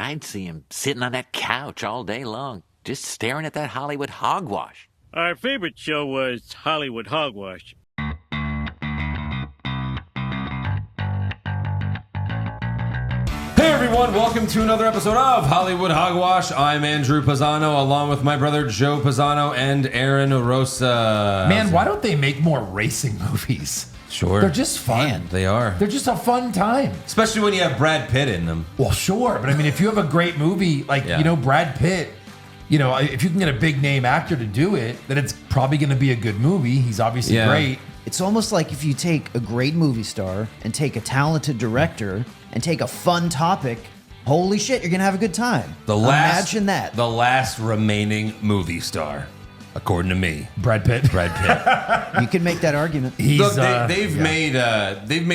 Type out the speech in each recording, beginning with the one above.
I'd see him sitting on that couch all day long, just staring at that Hollywood hogwash. Our favorite show was Hollywood Hogwash. Hey everyone, welcome to another episode of Hollywood Hogwash. I'm Andrew Pisano, along with my brother Joe Pisano and Aaron Rosa. Man, why don't they make more racing movies? Sure. They're just fun. They are. They're just a fun time. Especially when you have Brad Pitt in them. Well, sure. But I mean, if you have a great movie, like, Brad Pitt, if you can get a big name actor to do it, then it's probably going to be a good movie. He's obviously great. It's almost like if you take a great movie star and take a talented director and take a fun topic, holy shit, you're going to have a good time. Imagine that. The last remaining movie star, according to me. Brad Pitt. You can make that argument. Look, they've made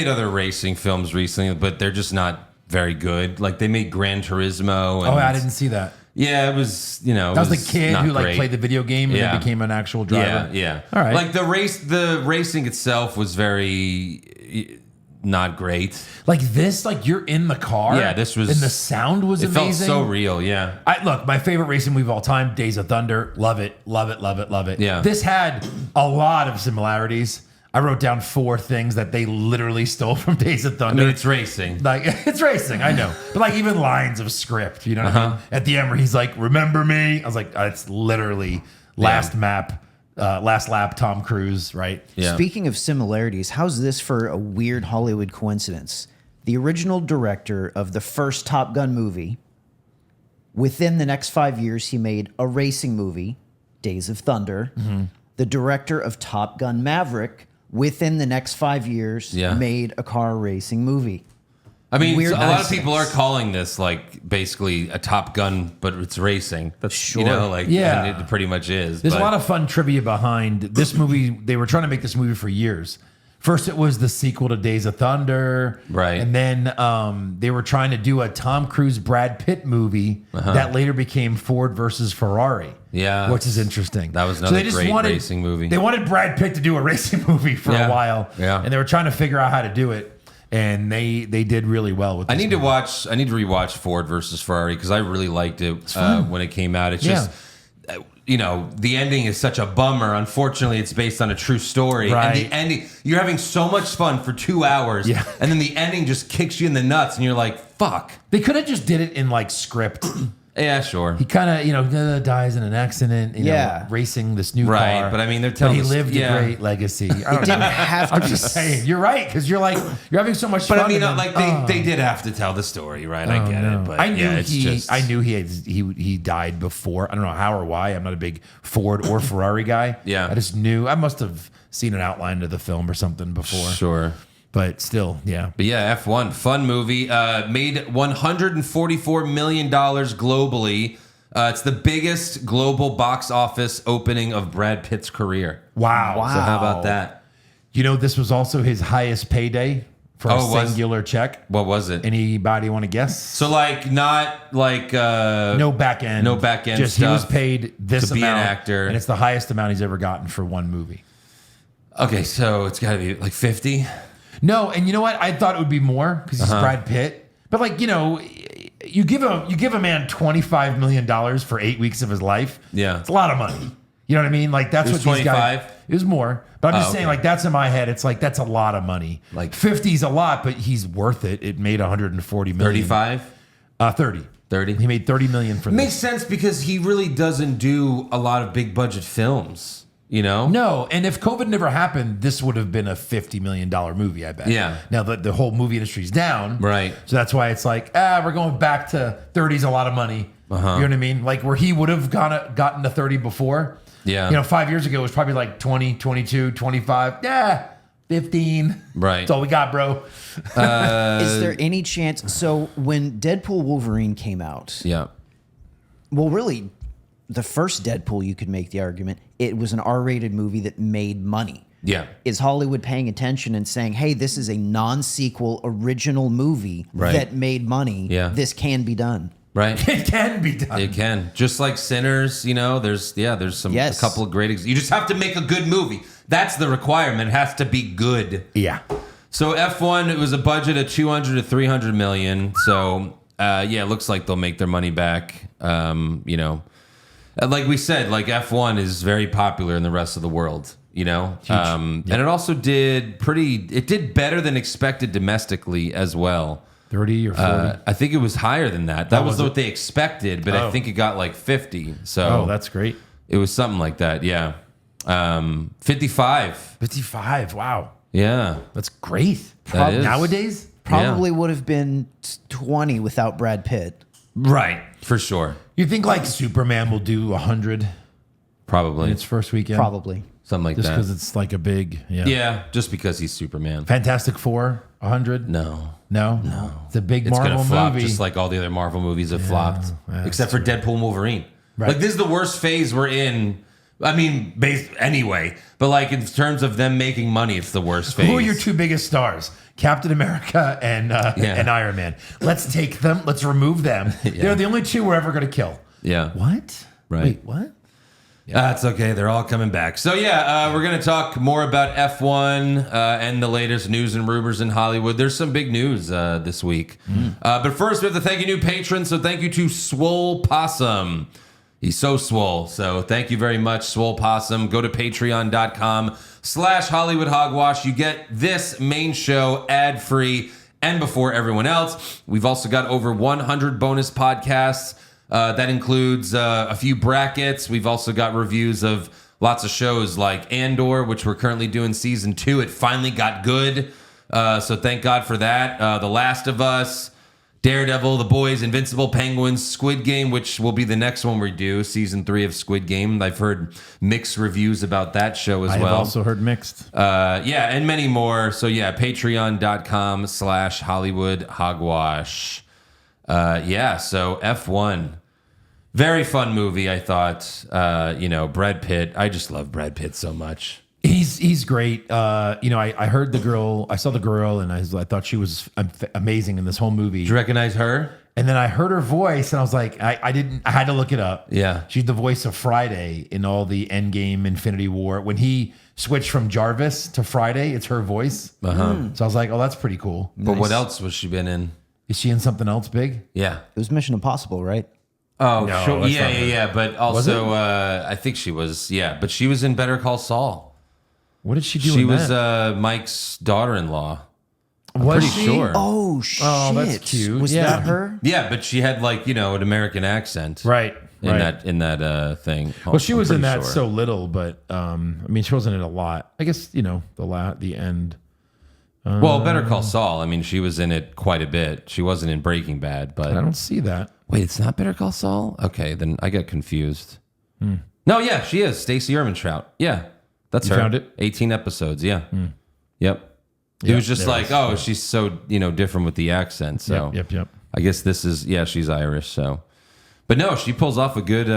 other racing films recently, but they're just not very good. Like, they made Gran Turismo. And, I didn't see that. Yeah, it was, That was the kid who played the video game and then became an actual driver. Yeah. All right. Like the racing itself was very not great. Like this, like you're in the car. Yeah, this was. And the sound was amazing. It felt so real, yeah. Look, my favorite racing movie of all time, Days of Thunder. Love it, love it, love it, love it. Yeah. This had a lot of similarities. I wrote down 4 things that they literally stole from Days of Thunder. I mean, it's racing. Like, it's racing, I know. But like even lines of script, you know what I mean? At the end where he's like, remember me? I was like, it's literally last lap, Tom Cruise, right? Yeah. Speaking of similarities, how's this for a weird Hollywood coincidence? The original director of the first Top Gun movie, within the next 5 years, he made a racing movie, Days of Thunder. Mm-hmm. The director of Top Gun Maverick, within the next 5 years, made a car racing movie. I mean, Weird a lot of nonsense. people are calling this like basically a Top Gun, but it's racing. That's Sure. and it pretty much is. There's a lot of fun trivia behind this movie. They were trying to make this movie for years. First, it was the sequel to Days of Thunder. Right. And then they were trying to do a Tom Cruise, Brad Pitt movie that later became Ford versus Ferrari. Yeah. Which is interesting. That was another great racing movie. They wanted Brad Pitt to do a racing movie for a while. Yeah. And they were trying to figure out how to do it. And they did really well with this I need to movie. rewatch Ford versus Ferrari because I really liked it when it came out. It's just, the ending is such a bummer. Unfortunately, it's based on a true story. Right. And the ending, you're having so much fun for 2 hours. Yeah. And then the ending just kicks you in the nuts and you're like, fuck. They could have just did it in like script. Yeah, sure. He kind of dies in an accident, racing this new Right, car. but I mean, they're telling he us- lived yeah. a great legacy. I It don't didn't know. have to I'm be just saying, you're right, because you're having so much fun. But I mean, and like then- they did have to tell the story, right? I get it, but I knew it's just I knew he died before. I don't know how or why. I'm not a big Ford or Ferrari guy. Yeah. I just knew. I must have seen an outline of the film or something before. Sure. But still, yeah. But yeah, F1, fun movie. Made $144 million globally. It's the biggest global box office opening of Brad Pitt's career. Wow. So how about that? This was also his highest payday for a Oh, it was? singular check. What was it? Anybody want to guess? So not like No back end. no back end Just he was stuff paid this to be an amount, actor. and it's the highest amount he's ever gotten for one movie. Okay, so it's got to be like 50. No, and you know what? I thought it would be more because he's Brad Pitt. But like you give a man $25 million for 8 weeks of his life. Yeah. It's a lot of money. You know what I mean? Like that's It was what these guys. 25? It was more, but I'm just Oh, saying, okay. like that's in my head. It's like that's a lot of money. Like 50's a lot, but he's worth it. It made 140 million. 35? 30. 30? He made 30 million for Makes this. sense because he really doesn't do a lot of big budget films, No, and if COVID never happened, this would have been a $50 million movie, I bet. Yeah. Now the whole movie industry's down. Right. So that's why it's like, we're going back to 30's a lot of money. You know what I mean? Like where he would have gotten to 30 before. Yeah. 5 years ago it was probably like 20, 22, 25. Yeah. 15. Right. That's all we got, bro. Is there any chance? So when Deadpool Wolverine came out, Yeah. well, really, the first Deadpool, you could make the argument, it was an R-rated movie that made money. Yeah. Is Hollywood paying attention and saying, hey, this is a non-sequel original movie Right. that made money. Yeah. This can be done. Right. It can be done. It can. Just like Sinners, there's some Yes. a couple of great you just have to make a good movie. That's the requirement. It has to be good. Yeah. So F1, it was a budget of 200 to 300 million. So Yeah, it looks like they'll make their money back. You know, like we said, like F1 is very popular in the rest of the world. You know, and it also did better than expected domestically as well. 30 or 40. I think it was higher than that. That was was what it? they expected, but I think it got like 50. So Oh, that's great. it was something like that. Yeah. 55. 55. Wow. Yeah. That's great. That is. Nowadays? Probably would have been 20 without Brad Pitt. Right. For sure. You think like Superman will do 100 Probably. in its first weekend? Probably. Something like Just that. because it's like a big, Yeah, just because he's Superman. Fantastic Four, 100? No. No. It's a big It's Marvel going to flop movie. just like all the other Marvel movies have flopped. that's Except for Deadpool and Wolverine. Right. Like, this is the worst phase we're in. I mean, anyway. But, like, in terms of them making money, it's the worst phase. Who are your two biggest stars? Captain America and Iron Man. Let's take them. Let's remove them. They're the only two we're ever going to kill. Yeah. What? Right. Wait, what? That's okay. They're all coming back. So, yeah, we're going to talk more about F1 and the latest news and rumors in Hollywood. There's some big news this week. But first, we have to thank you new patrons. So thank you to Swole Possum. He's so swole. So thank you very much, Swole Possum. Go to patreon.com/Hollywood Hogwash. You get this main show ad-free and before everyone else. We've also got over 100 bonus podcasts. That includes a few brackets. We've also got reviews of lots of shows like Andor, which we're currently doing season 2. It finally got good. So thank God for that. The Last of Us, Daredevil, The Boys, Invincible, Penguins, Squid Game, which will be the next one we do, season 3 of Squid Game. I've heard mixed reviews about that show as I well. have also heard mixed. Yeah, and many more. So yeah, patreon.com/Hollywood Hogwash. Yeah, so F1. Very fun movie, I thought. Brad Pitt. I just love Brad Pitt so much. He's great. I heard the girl. I saw the girl, and I thought she was amazing in this whole movie. Do you recognize her? And then I heard her voice, and I was like, I had to look it up. Yeah. She's the voice of Friday in all the Endgame, Infinity War. When he switched from Jarvis to Friday, it's her voice. So I was like, oh, that's pretty cool. But what else was she been in? Is she in something else big? Yeah. It was Mission Impossible, right? Oh, No, sure. that's Yeah, not her. yeah. But also, I think she was. Yeah, but she was in Better Call Saul. What did she do? She in was that? Mike's daughter-in-law. Was Pretty she? sure. Oh, shit. Oh, that's cute. Was Yeah. that her? Yeah, but she had like an American accent, Right. In right. that thing. Well, she was in that Sure. so little, but she wasn't in a lot. I guess the end. Well, Better Call Saul. I mean, she was in it quite a bit. She wasn't in Breaking Bad, but I don't see that. wait, it's not Better Call Saul? Okay, then I got confused. No, yeah, she is Stacey Ehrmantraut. Yeah, that's You her. found it? 18 episodes. Yeah. Yep. It Yep, was just there like, it is. oh, she's so different with the accent. So Yep. I guess this is she's Irish. So, but no, she pulls off a good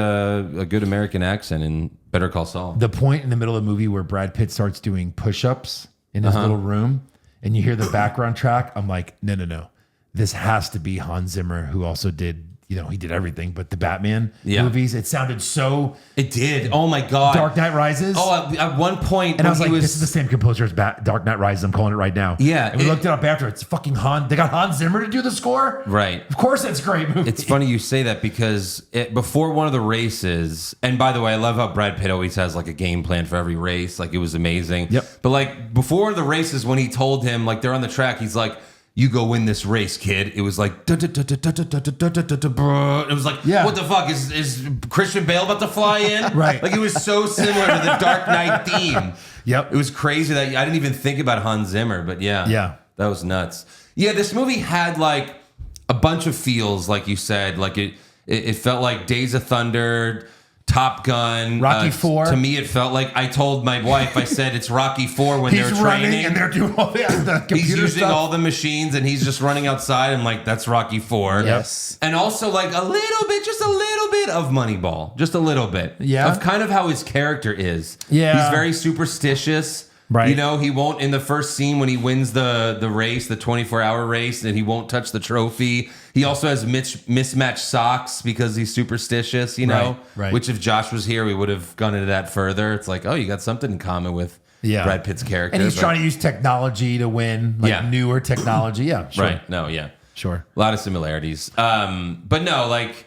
American accent in Better Call Saul. The point in the middle of the movie where Brad Pitt starts doing push-ups in his little room, and you hear the background track, I'm like, no. This has to be Hans Zimmer, who also did, he did everything, but the Batman movies, it sounded so It did. Oh my god. Dark Knight Rises. Oh, at one point, and I was when like, he this is the same composer as Dark Knight Rises. I'm calling it right now. Yeah, And we looked it up after. It's fucking They got Hans Zimmer to do the score? Right. Of course it's a great movie. It's funny you say that because before one of the races, and by the way, I love how Brad Pitt always has like a game plan for every race. Like it was amazing. Yep. But like before the races, when he told him, like they're on the track, he's like, you go win this race, kid. It was like, it was like, Yeah. what the fuck? Is Christian Bale about to fly in? Right. Like it was so similar to the Dark Knight theme. Yep. It was crazy that I didn't even think about Hans Zimmer, but yeah. That was nuts. Yeah, this movie had like a bunch of feels, like you said. Like it felt like Days of Thunder, Top Gun, Rocky IV. To me, it felt like I told my wife, I said it's Rocky IV when He's they're running training. and they're doing all the computer He's using stuff. all the machines and he's just running outside. I'm like, that's Rocky IV. Yes. And also like just a little bit of Moneyball. Just a little bit. Yeah. Of kind of how his character is. Yeah. He's very superstitious. Right. He won't, in the first scene when he wins the race, the 24-hour race, and he won't touch the trophy. He also has mismatched socks because he's superstitious, Right. Which if Josh was here, we would have gone into that further. It's like, oh, you got something in common with Brad Pitt's character. And he's but- trying to use technology to win, like Yeah. newer technology. Yeah, sure. Right. No, yeah. Sure. A lot of similarities. But no, like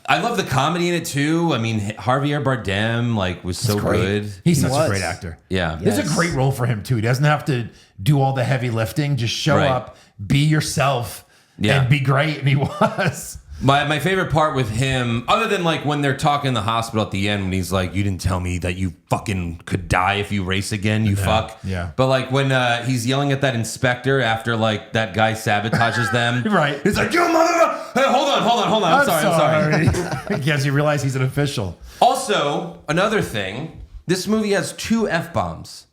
I love the comedy in it too. I mean, Javier Bardem like was so good. He's such a was. great actor. Yeah. This is Yes. a great role for him too. He doesn't have to do all the heavy lifting. Just show Right. up, be yourself, Yeah. and be great. And he was. My favorite part with him, other than like when they're talking in the hospital at the end, when he's like, "You didn't tell me that you fucking could die if you race again, you fuck." Yeah. But like when he's yelling at that inspector after like that guy sabotages them, Right. He's like, "You mother!" Hey, hold on. I'm sorry. Yes, you realize he's an official. Also, another thing, this movie has 2 F-bombs,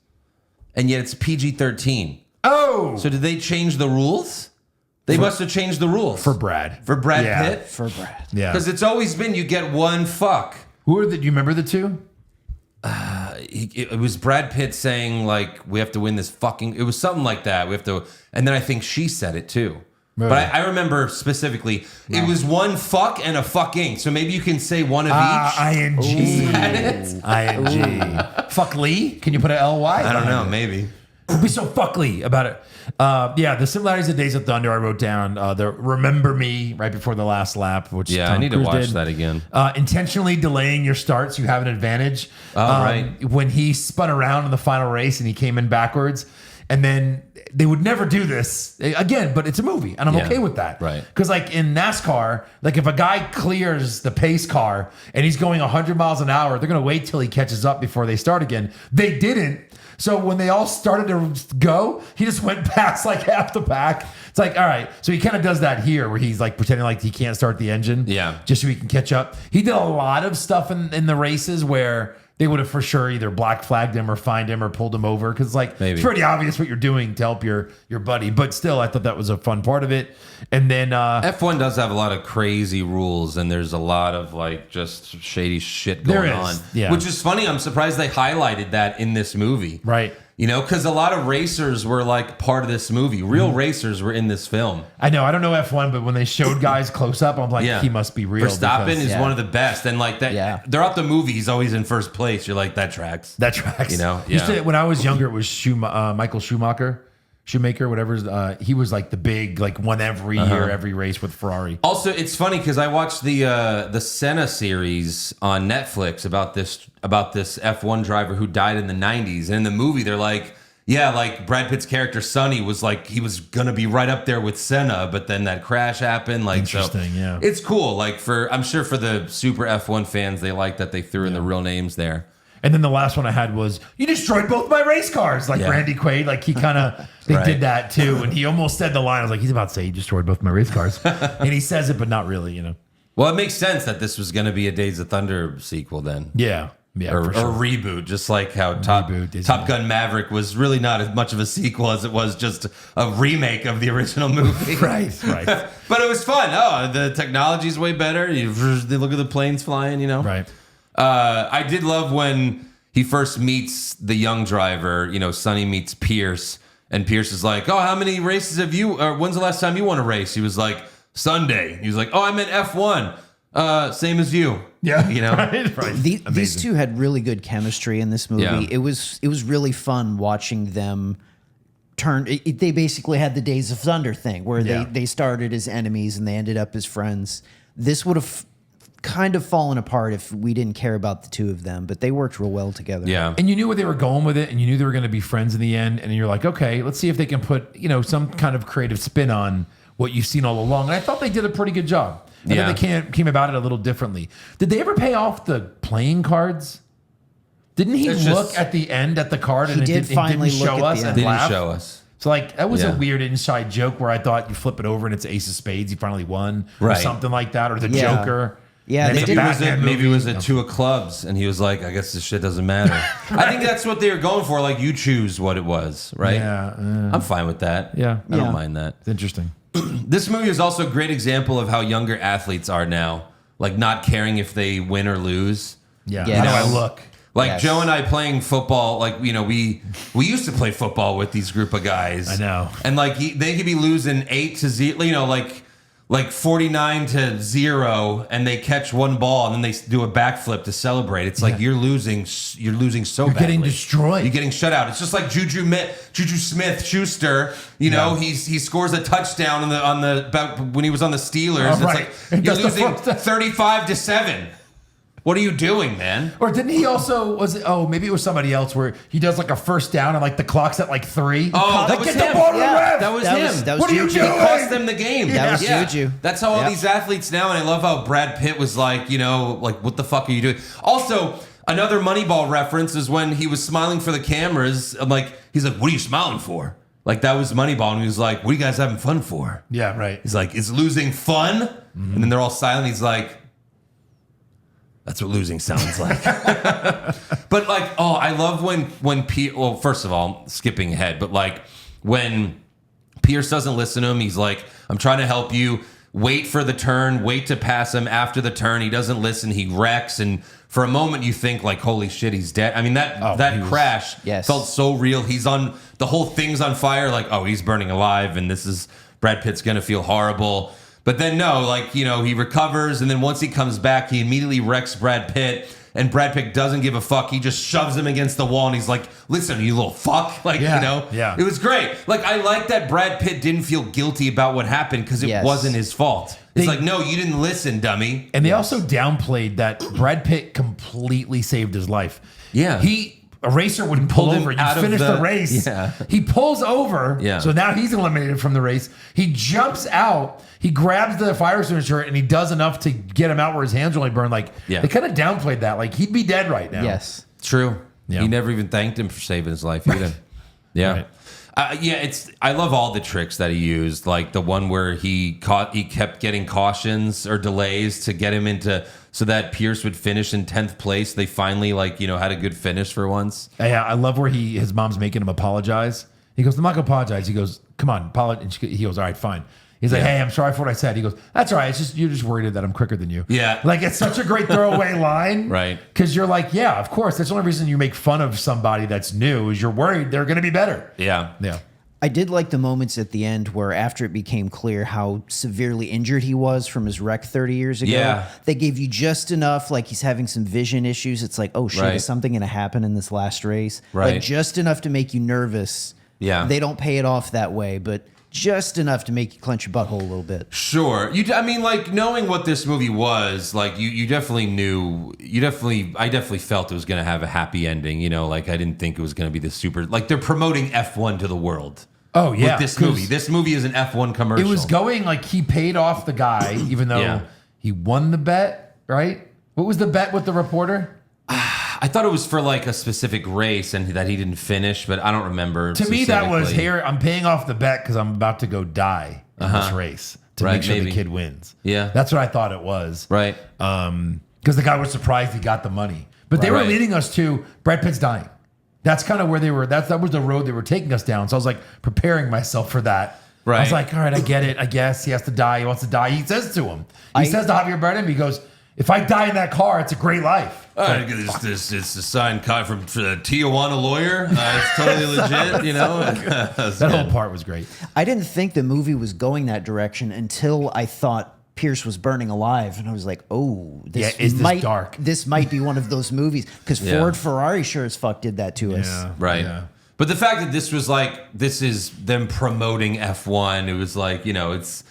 and yet it's PG-13. Oh, So did they change the rules? They must have changed the rules. for Brad. For Brad Yeah. Pitt? For Brad. Yeah. Because it's always been you get one fuck. Who are the? Do you remember the two? It was Brad Pitt saying, like, we have to win this fucking... It was something like that. We have to... And then I think she said it, too. Really? But I remember specifically, it was one fuck and a fucking. So maybe you can say one of each. ING. ING. Fuck Lee? Can you put an LY? I don't know, maybe. Be so fuckly about it. Yeah, the similarities of Days of Thunder I wrote down. The Remember Me right before the last lap, which Yeah, Tom I need to Cruise watch did. that again. Intentionally delaying your start so you have an advantage. Right. When he spun around in the final race and he came in backwards, and then they would never do this again, but it's a movie, and I'm Yeah, okay with that. right. Because like in NASCAR, like if a guy clears the pace car and he's going 100 miles an hour, they're going to wait till he catches up before they start again. They didn't. So when they all started to go, he just went past like half the pack. It's like, all right. So he kind of does that here where he's like pretending like he can't start the engine. Yeah. Just so he can catch up. He did a lot of stuff in the races where they would have for sure either black flagged him or fined him or pulled him over. Cause like Maybe. it's pretty obvious what you're doing to help your buddy. But still, I thought that was a fun part of it. And then F1 does have a lot of crazy rules, and there's a lot of like just shady shit going There is, on. yeah. Which is funny. I'm surprised they highlighted that in this movie. Right. You know, because a lot of racers were like part of this movie. Real Mm-hmm. racers were in this film. I know, I don't know F1, but when they showed guys close up, I'm like, Yeah. he must be real. Verstappen because- is Yeah. one of the best, and like that. Yeah. Throughout the movie, he's always in first place. You're like, that tracks. That tracks. You know, Used yeah. to- when I was younger, it was Michael Shoemaker, whatever. He was like the big, like won every year, every race with Ferrari. Also, it's funny because I watched the Senna series on Netflix about this F1 driver who died in the 90s, and in the movie they're like, yeah, like Brad Pitt's character Sonny was like he was gonna be right up there with Senna, but then that crash happened. Like, Interesting, so yeah. it's cool. Like I'm sure for the super F1 fans, they like that they threw in the real names there. And then the last one I had was, you destroyed both my race cars. Like Yeah. Randy Quaid, like he kind of, they Right. did that too. And he almost said the line. I was like, he's about to say, you destroyed both my race cars. And he says it, but not really, you know. Well, it makes sense that this was gonna be a Days of Thunder sequel then. Yeah. Yeah. Or, for sure. or reboot, just like how Top Disney. Gun Maverick was really not as much of a sequel as it was just a remake of the original movie. Right. But it was fun. Oh, the technology's way better. They look at the planes flying, you know? Right. I did love when he first meets the young driver, you know, Sonny meets Pierce, and Pierce is like, oh, how many races have you, or when's the last time you won a race? He was like, Sunday. He was like, oh, I'm in F1. Same as you. Yeah. You know? Right. These two had really good chemistry in this movie. Yeah. It was really fun watching them turn. They basically had the Days of Thunder thing where Yeah. they started as enemies and they ended up as friends. This would have kind of fallen apart if we didn't care about the two of them, but they worked real well together. Yeah. And you knew where they were going with it, and you knew they were going to be friends in the end. And you're like, okay, let's see if they can put, you know, some kind of creative spin on what you've seen all along. And I thought they did a pretty good job. I Yeah. thought they came about it a little differently. Did they ever pay off the playing cards? Didn't he It's look just- at the end at the card and He did finally it didn't look show at us the and end. They didn't laugh? show us. So like that was Yeah. a weird inside joke where I thought you flip it over and it's Ace of Spades, he finally won, or Right. something like that, or the Yeah. Joker. Yeah, And they it's did- a Maybe Batman it movie. was a two of clubs, and he was like, "I guess this shit doesn't matter." I think that's what they were going for. Like, you choose what it was, right? Yeah, I'm fine with that. Yeah. I don't Yeah. mind that. it's interesting. This movie is also a great example of how younger athletes are now, like not caring if they win or lose. Yeah, Yes. how I look. Like Yes. Joe and I playing football, like, you know, we used to play football with these group of guys. I know. And like they could be losing 8-0, you know, like like 49-0 and they catch one ball and then they do a backflip to celebrate. It's like you're losing so badly. getting destroyed. You're getting shut out. It's just like Juju Smith-Schuster, he scores a touchdown when he was on the Steelers. Oh, right. It's And like you're does the losing first- 35-7. What are you doing, man? Or didn't he also, maybe it was somebody else where he does like a first down and like the clock's at like 3. Oh, that like, was get him. the ball to the Yeah. ref. That was That him. was- that was What are you Juju. doing? It cost them the game. That was Juju. That's how all Yep. these athletes now, and I love how Brad Pitt was like, what the fuck are you doing? Also, another Moneyball reference is when he was smiling for the cameras. He's like, what are you smiling for? Like, that was Moneyball, and he was like, what are you guys having fun for? Yeah, right. He's like, is losing fun? And then they're all silent. He's like, that's what losing sounds like. But I love when Pierce, well, first of all, skipping ahead, but when Pierce doesn't listen to him, he's like, I'm trying to help you. Wait for the turn, wait to pass him after the turn. He doesn't listen, he wrecks. And for a moment you think holy shit, he's dead. I mean, that crash Yes. felt so real. The whole thing's on fire, he's burning alive and Brad Pitt's gonna feel horrible. But then no, he recovers, and then once he comes back, he immediately wrecks Brad Pitt, and Brad Pitt doesn't give a fuck. He just shoves him against the wall, and he's like, listen, you little fuck. Yeah. It was great. I like that Brad Pitt didn't feel guilty about what happened because it Yes. wasn't his fault. It's They- no, you didn't listen, dummy. And they also downplayed that Brad Pitt completely saved his life. Yeah. A racer wouldn't pull Pulled him over. You out of finish the the- race. Yeah. He pulls over. Yeah. So now he's eliminated from the race. He jumps out. He grabs the fire extinguisher and he does enough to get him out where his hands really burn. Yeah. They kind of downplayed that. He'd be dead right now. Yes. True. Yeah. He never even thanked him for saving his life either. Yeah. Right. I love all the tricks that he used, like the one where he kept getting cautions or delays to get him so that Pierce would finish in 10th place. They finally had a good finish for once. Yeah, I love where his mom's making him apologize. He goes, I'm not going to apologize. He goes, come on, apologize. And he goes, all right, fine. He's like, Yeah. hey, I'm sorry for what I said. He goes, that's all right. It's just, you're just worried that I'm quicker than you. Yeah. It's such a great throwaway line. Right. Because you're like, yeah, of course. That's the only reason you make fun of somebody that's new is you're worried they're going to be better. Yeah. Yeah. I did like the moments at the end where after it became clear how severely injured he was from his wreck 30 years ago, Yeah. they gave you just enough, he's having some vision issues. It's like, oh shit, Right. is something going to happen in this last race? Right. Just enough to make you nervous. Yeah. They don't pay it off that way, but just enough to make you clench your butthole a little bit. Sure. Knowing what this movie was, you definitely knew, I definitely felt it was going to have a happy ending. I didn't think it was going to be the super, they're promoting F1 to the world. Oh, yeah. With this 'cause movie. This movie is an F1 commercial. It was going he paid off the guy, even though Yeah. he won the bet, right? What was the bet with the reporter? I thought it was for a specific race and that he didn't finish, but I don't remember. To me, that was specifically. here. I'm paying off the bet because I'm about to go die in this race to Right, make sure maybe. the kid wins. Yeah. That's what I thought it was. Right. Because the guy was surprised he got the money, but they were Right. leading us to Brad Pitt's dying. That's kind of where they were. That was the road they were taking us down. So I was preparing myself for that. I was Right. all right, I get it. I guess he has to die. He wants to die. He says to him, he says to Javier Bardem, he goes, if I die in that car, it's a great life. It's a signed copy from Tijuana lawyer. It's totally legit, That whole part was great. I didn't think the movie was going that direction until I thought Pierce was burning alive, and I was like, "Oh, Yeah, is this might dark? This might be one of those movies." Because Yeah. Ford Ferrari sure as fuck did that to us. Right. Yeah. But the fact that this was this is them promoting F1, it was it's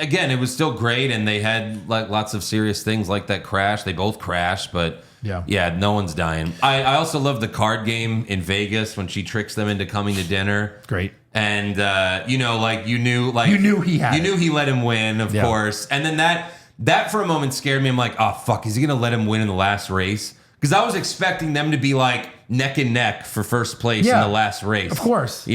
again, it was still great. And they had lots of serious things like that crash. They both crashed, but yeah, no one's dying. I also love the card game in Vegas when she tricks them into coming to dinner. Great. And, you knew he had you it. knew he let him win, of Yeah. course. And then that for a moment scared me. I'm like, oh, fuck, is he going to let him win in the last race? Because I was expecting them to be neck and neck for first place in Yeah, the last race. of course.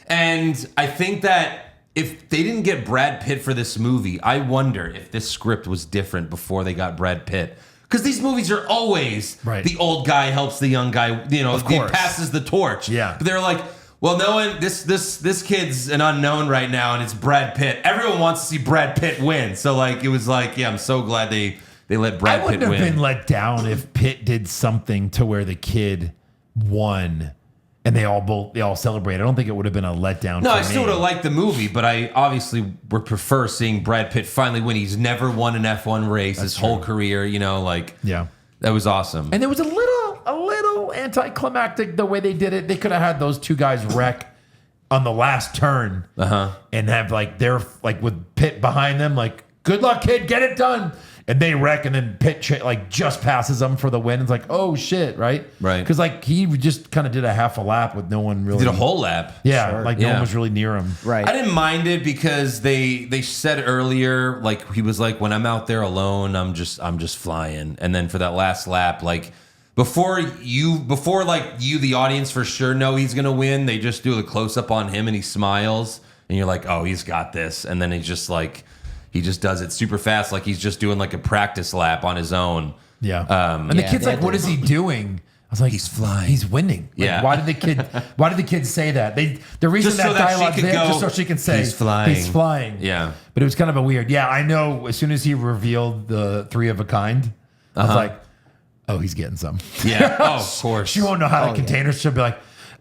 And I think that if they didn't get Brad Pitt for this movie, I wonder if this script was different before they got Brad Pitt. Because these movies are always Right. the old guy helps the young guy, he course. passes the torch. Yeah. But they're like, well, no one, this kid's an unknown right now, and it's Brad Pitt. Everyone wants to see Brad Pitt win. So it was yeah, I'm so glad they let Brad I Pitt wouldn't win. have been let down if Pitt did something to where the kid won and they all celebrate. I don't think it would have been a letdown. No, for I still me. would have liked the movie, but I obviously would prefer seeing Brad Pitt finally win. He's never won an F1 race his whole career, like Yeah. that was awesome. And there was a little anticlimactic the way they did it. They could have had those two guys wreck on the last turn and have they're with Pitt behind them, good luck, kid, get it done. And they wreck, and then Pitt just passes them for the win. It's oh shit, right? Right. Because he just kind of did a half a lap with no one really. Did a whole lap. Yeah, Sure. no Yeah. one was really near him. Right. I didn't mind it because they said earlier, he was when I'm out there alone, I'm just flying. And then for that last lap, before you the audience for sure know he's gonna win, they just do the close up on him and he smiles and you're oh, he's got this. And then he's just he just does it super fast, he's just doing a practice lap on his own. Yeah. And the kid's what is he doing? I was He's flying. He's winning. Yeah. Why did the kid say that? The reason Just so that that she dialogue could there, go, just so she can say "He's flying." He's flying. Yeah. But it was kind of a weird. Yeah, I know. As soon as he revealed the 3 of a kind, I was oh, he's getting some. Yeah. Oh, of course. She won't know how to contain her. She'll be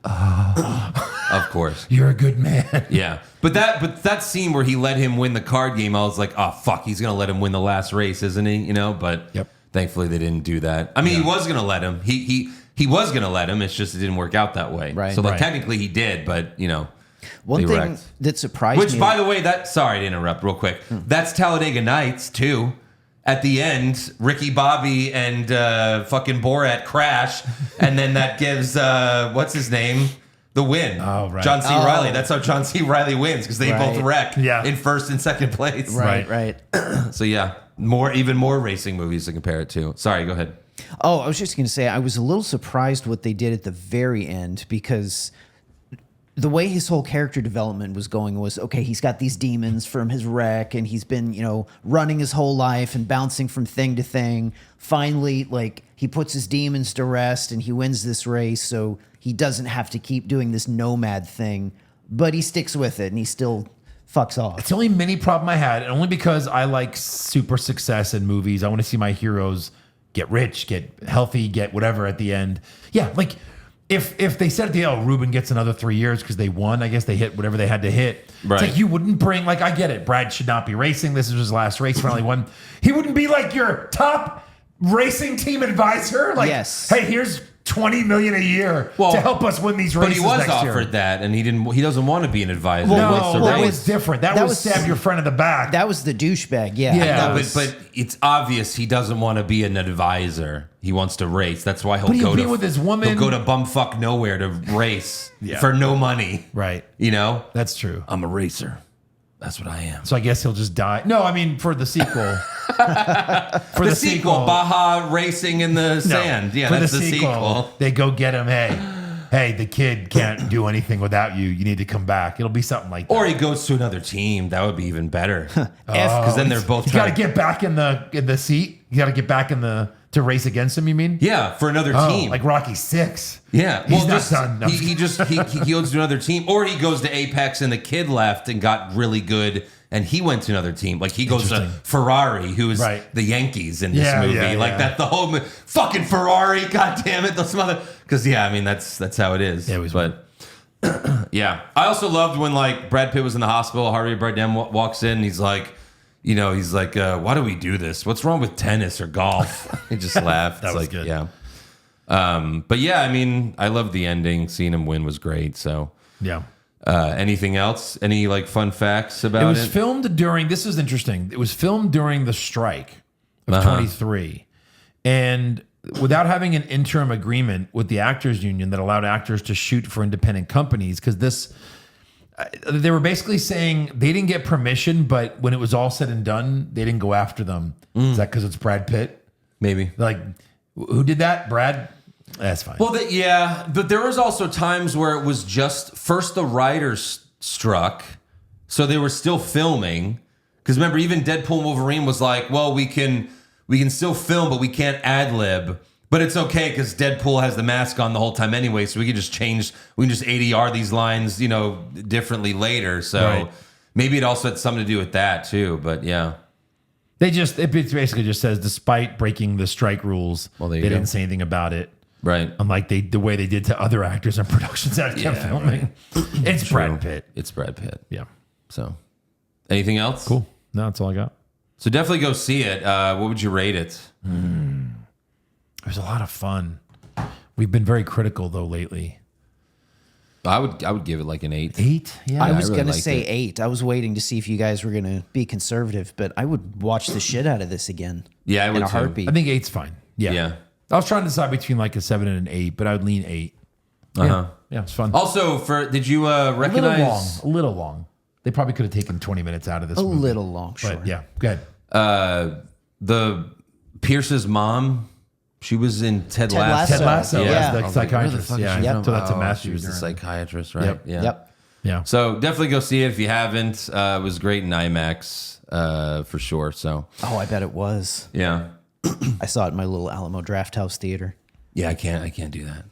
Of course. "You're a good man." Yeah. But that scene where he let him win the card game, I was oh fuck, he's gonna let him win the last race, isn't he? But Yep. thankfully they didn't do that. I mean, he was gonna let him. He was gonna let him. It's just it didn't work out that way. Right. So Right. technically he did, but One they thing wrecked. that surprised Which, me. by the way, sorry to interrupt real quick. That's Talladega Nights too. At the end, Ricky Bobby and fucking Borat crash, and then that gives what's his name the win. Oh, right. John C. Riley. That's how John C. Riley wins because they both Right. wreck Yeah. in first and second place. right. So yeah, even more racing movies to compare it to. Sorry, go ahead. Oh, I was just going to say, I was a little surprised what they did at the very end because the way his whole character development was going was, okay, he's got these demons from his wreck and he's been, running his whole life and bouncing from thing to thing. Finally, he puts his demons to rest and he wins this race. So he doesn't have to keep doing this nomad thing, but he sticks with it and he still fucks off. It's the only mini problem I had, and only because I like super success in movies. I want to see my heroes get rich, get healthy, get whatever at the end. Yeah, if they said at the end, Ruben gets another 3 years because they won, I guess they hit whatever they had to hit. Right. It's you wouldn't bring, I get it. Brad should not be racing. This is his last race, finally won. He wouldn't be your top racing team advisor. Yes. Hey, here's $20 million a year to help us win these But races he was next year. offered that, and he didn't. He doesn't want to be an advisor. No, He wants to that race. was different. That was stab your friend in the back. That was the douchebag. Yeah. Yeah. that No, was- but it's obvious he doesn't want to be an advisor. He wants to race. That's why But he'll he'll go be to with his woman. He'll go to bumfuck nowhere to race Yeah. for no money. Right. That's true. I'm a racer. That's what I am. So I guess he'll just die. No, I mean for the sequel. For The sequel, Baja Racing in the Sand. Yeah, for that's the sequel. They go get him. Hey, the kid can't do anything without you. You need to come back. It'll be something like that. Or he goes to another team. That would be even better. Because then they're both You got to trying. get back in the seat. You got to get back to race against him. You mean? Yeah, for another Oh, team. like Rocky 6. Yeah, He's not just, done. No. he goes to another team, or he goes to Apex and the kid left and got really good, and he went to another team. He goes to Interesting. Ferrari, who is Right. the Yankees in this Yeah, movie. yeah, yeah. That the whole fucking Ferrari. God damn it, those mother. Because I mean that's how it is. Yeah, it was but yeah, I also loved when Brad Pitt was in the hospital. Harvey Bardem walks in, and he's like. Why do we do this? What's wrong with tennis or golf? He just laughed. That It's was good. Yeah. But yeah, I mean, I love the ending. Seeing him win was great. So, Yeah. anything else? Any fun facts about It it? was filmed during. This is interesting. It was filmed during the strike of 23, and without having an interim agreement with the actors union that allowed actors to shoot for independent companies, because they were basically saying they didn't get permission, but when it was all said and done, they didn't go after them. Is that because it's Brad Pitt? Maybe. Who did that? Brad? That's fine. Well, but there was also times where it was just first the writers struck, so they were still filming. Because remember, even Deadpool and Wolverine was like, well, we can still film, but we can't ad lib. But it's okay because Deadpool has the mask on the whole time anyway, so we can just ADR these lines, differently later. So Right. maybe it also had something to do with that too. But yeah, it basically just says, despite breaking the strike rules, Well, they there you go. didn't say anything about it. Right. Unlike the way they did to other actors and productions that kept filming. It's Brad Pitt. It's Brad Pitt. Yeah. So, anything else? Cool. No, that's all I got. So definitely go see it. What would you rate it? It was a lot of fun. We've been very critical though lately. I would give it like an 8. 8? Yeah. I was really gonna liked say it. 8. I was waiting to see if you guys were gonna be conservative, but I would watch the shit out of this again. Yeah, I would in a too. heartbeat. I think 8's fine. Yeah. Yeah. I was trying to decide between like a 7 and an 8, but I would lean 8. Uh-huh. Yeah, it's fun. Also, did you recognize? A little long. They probably could have taken 20 minutes out of this a movie. little long, sure. But yeah, go ahead. The Pierce's mom? She was in Ted Lasso. Ted Lasso, Yeah. yeah, I the was like, where the psychiatrist. fuck is Yeah, she Yep. from? so that's a Oh, master. she was the psychiatrist, right? Yep. Yeah. Yep. Yeah. So definitely go see it if you haven't. It was great in IMAX for sure. So Oh, I bet it was. yeah, I saw it in my little Alamo Draft House theater. yeah. I can't do that.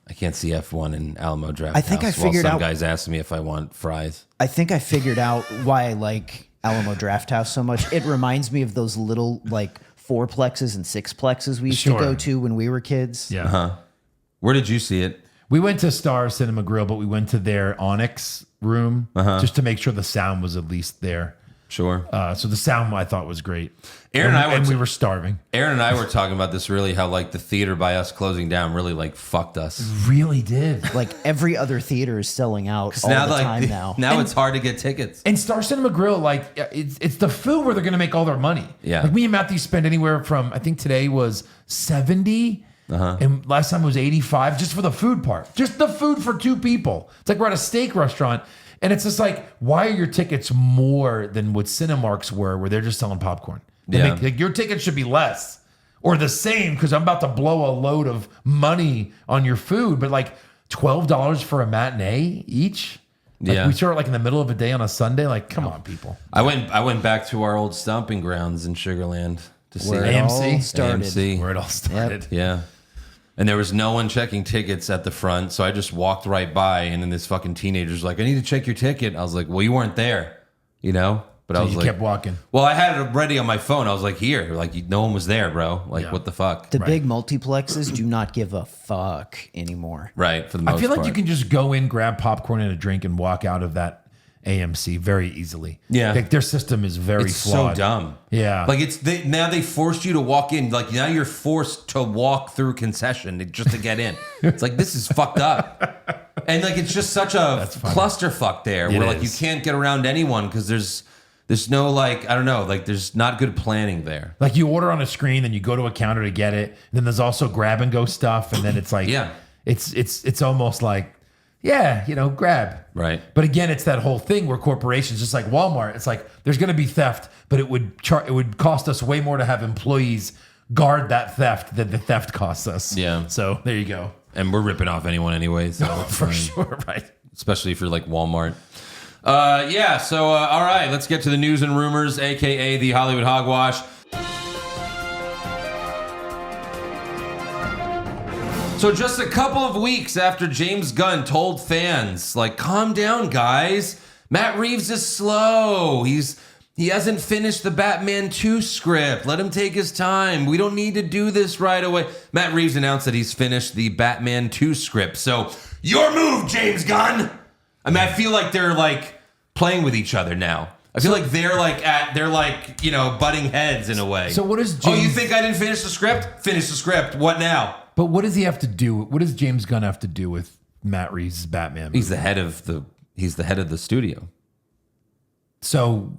I can't see F1 in Alamo Draft. I think House I figured while some out- guys ask me if I want fries. I think I figured out why I like Alamo Draft House so much. It reminds me of those little like 4-plexes and 6-plexes we used to Sure. go to when we were kids. Yeah. Where did you see it? We went to Star Cinema Grill, but we went to their Onyx room just to make sure the sound was at least there. Sure. So the sound I thought was great. Aaron and I were we were starving. Aaron and I were talking about this really, how like the theater by us closing down really like fucked us. Really did. Like every other theater is selling out all now the like time now. now it's hard to get tickets. And Star Cinema Grill, like it's the food where they're going to make all their money. Yeah. Like me and Matthew spent anywhere from I think today was 70, and last time was 85 just for the food part, just the food for 2 people. It's like we're at a steak restaurant, and it's just like, why are your tickets more than what Cinemarks were, where they're just selling popcorn? Yeah. Like, your ticket should be less or the same because I'm about to blow a load of money on your food, but like $12 for a matinee each. Like Yeah. we start like in the middle of a day on a Sunday. Like, come on, people. I went back to our old stomping grounds in Sugarland to see Where it AMC? all started. AMC. Where it all started. Yeah. And there was no one checking tickets at the front, so I just walked right by, and then this fucking teenager's like, "I need to check your ticket." I was like, "Well, you weren't there, you know." But I So was you like, kept walking. "Well, I had it ready on my phone." I was like, "Here," like no one was there, bro. Like, Yeah. what the fuck? The big multiplexes do not give a fuck anymore. Right, for the most I feel like part. you can just go in, grab popcorn and a drink, and walk out of that AMC very easily. Yeah. Like their system is very It's flawed. so dumb. Yeah. Like now they forced you to walk in. Like now you're forced to walk through concession just to get in. It's like this is fucked up. And like it's just such a clusterfuck there where like you is. can't get around anyone because there's no like I don't know, like there's not good planning there. Like you order on a screen, then you go to a counter to get it. And then there's also grab and go stuff, and then it's like, Yeah. it's almost like, yeah, grab. Right. But again, it's that whole thing where corporations, just like Walmart, it's like there's going to be theft, but it would cost us way more to have employees guard that theft than the theft costs us. Yeah. So there you go. And we're ripping off anyone anyway, so it's For fine. sure, right? Especially if you're like Walmart. Yeah, so all right, let's get to the news and rumors, aka the Hollywood Hogwash. So just a couple of weeks after James Gunn told fans, like, calm down, guys. Matt Reeves is slow. He hasn't finished the Batman 2 script. Let him take his time. We don't need to do this right away. Matt Reeves announced that he's finished the Batman 2 script. So, your move, James Gunn. I mean, I feel like they're like playing with each other now. I feel like they're like butting heads in a way. So what is Oh, you James- think I didn't finish the script? Finish the script. What now? But what does he have to do? What does James Gunn have to do with Matt Reeves' Batman movie? He's the head of the studio. So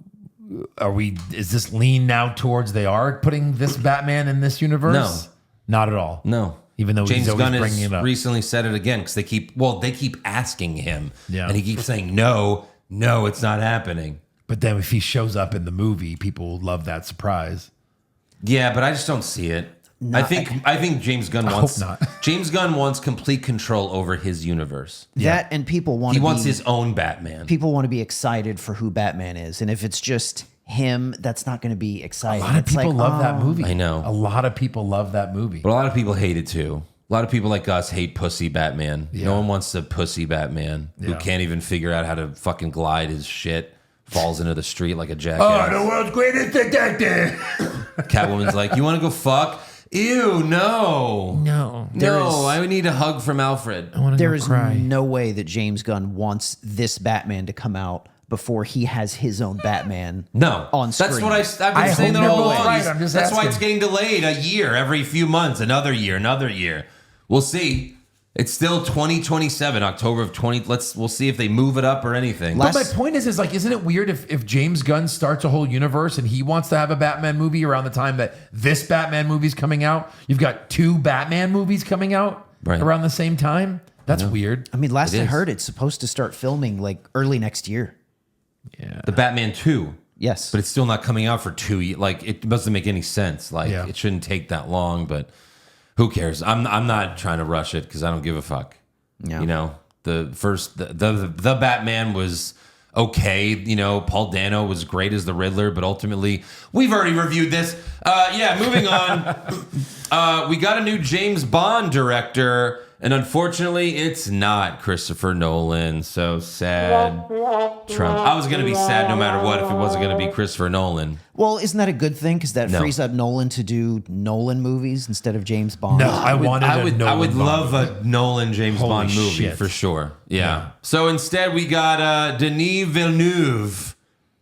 is this lean now towards they are putting this Batman in this universe? No. Not at all. No. Even though James he's always Gunn bringing has it up. recently said it again because they keep asking him. Yeah. And he keeps saying, no, it's not happening. But then if he shows up in the movie, people will love that surprise. Yeah, but I just don't see it. I think James Gunn wants not. James Gunn wants complete control over his universe. That and people want He to wants be, his own Batman. people want to be excited for who Batman is, and if it's just him, that's not going to be A exciting. lot of It's people like, love that oh, movie. I know. A lot of people love that movie. But a lot of people hate it too. A lot of people like us hate pussy Batman. Yeah. No one wants a pussy Batman who Yeah. can't even figure out how to fucking glide his shit, falls into the street like a jackass. world's greatest detective. Catwoman's like, you want to go fuck? Ew, no. No. No, I would need a hug from Alfred. I want to There go is cry. no way that James Gunn wants this Batman to come out before he has his own Batman. No. On That's screen. what I've been I saying hope that you're all both along. right. I'm just That's why asking. it's getting delayed a year, every few months, another year. We'll see. It's still 2027, October of 20. We'll see if they move it up or anything. But my point is like, isn't it weird if James Gunn starts a whole universe and he wants to have a Batman movie around the time that this Batman movie's coming out? You've got 2 Batman movies coming out around the same time. That's weird. I mean, last It I is. heard, it's supposed to start filming like early next year. Yeah. The Batman 2. Yes. But it's still not coming out for 2 years. Like, it doesn't make any sense. Like, Yeah. it shouldn't take that long, but who cares? I'm not trying to rush it because I don't give a fuck. Yeah. You know, the Batman was okay. You know, Paul Dano was great as the Riddler, but ultimately, we've already reviewed this. Moving on. We got a new James Bond director, and unfortunately, it's not Christopher Nolan. So sad. Trump. I was going to be sad no matter what if it wasn't going to be Christopher Nolan. Well, isn't that a good thing? Because that No. frees up Nolan to do Nolan movies instead of James Bond. No, I would wanted love a Nolan James Holy Bond movie shit. for sure. Yeah. Yeah. So instead, we got Denis Villeneuve,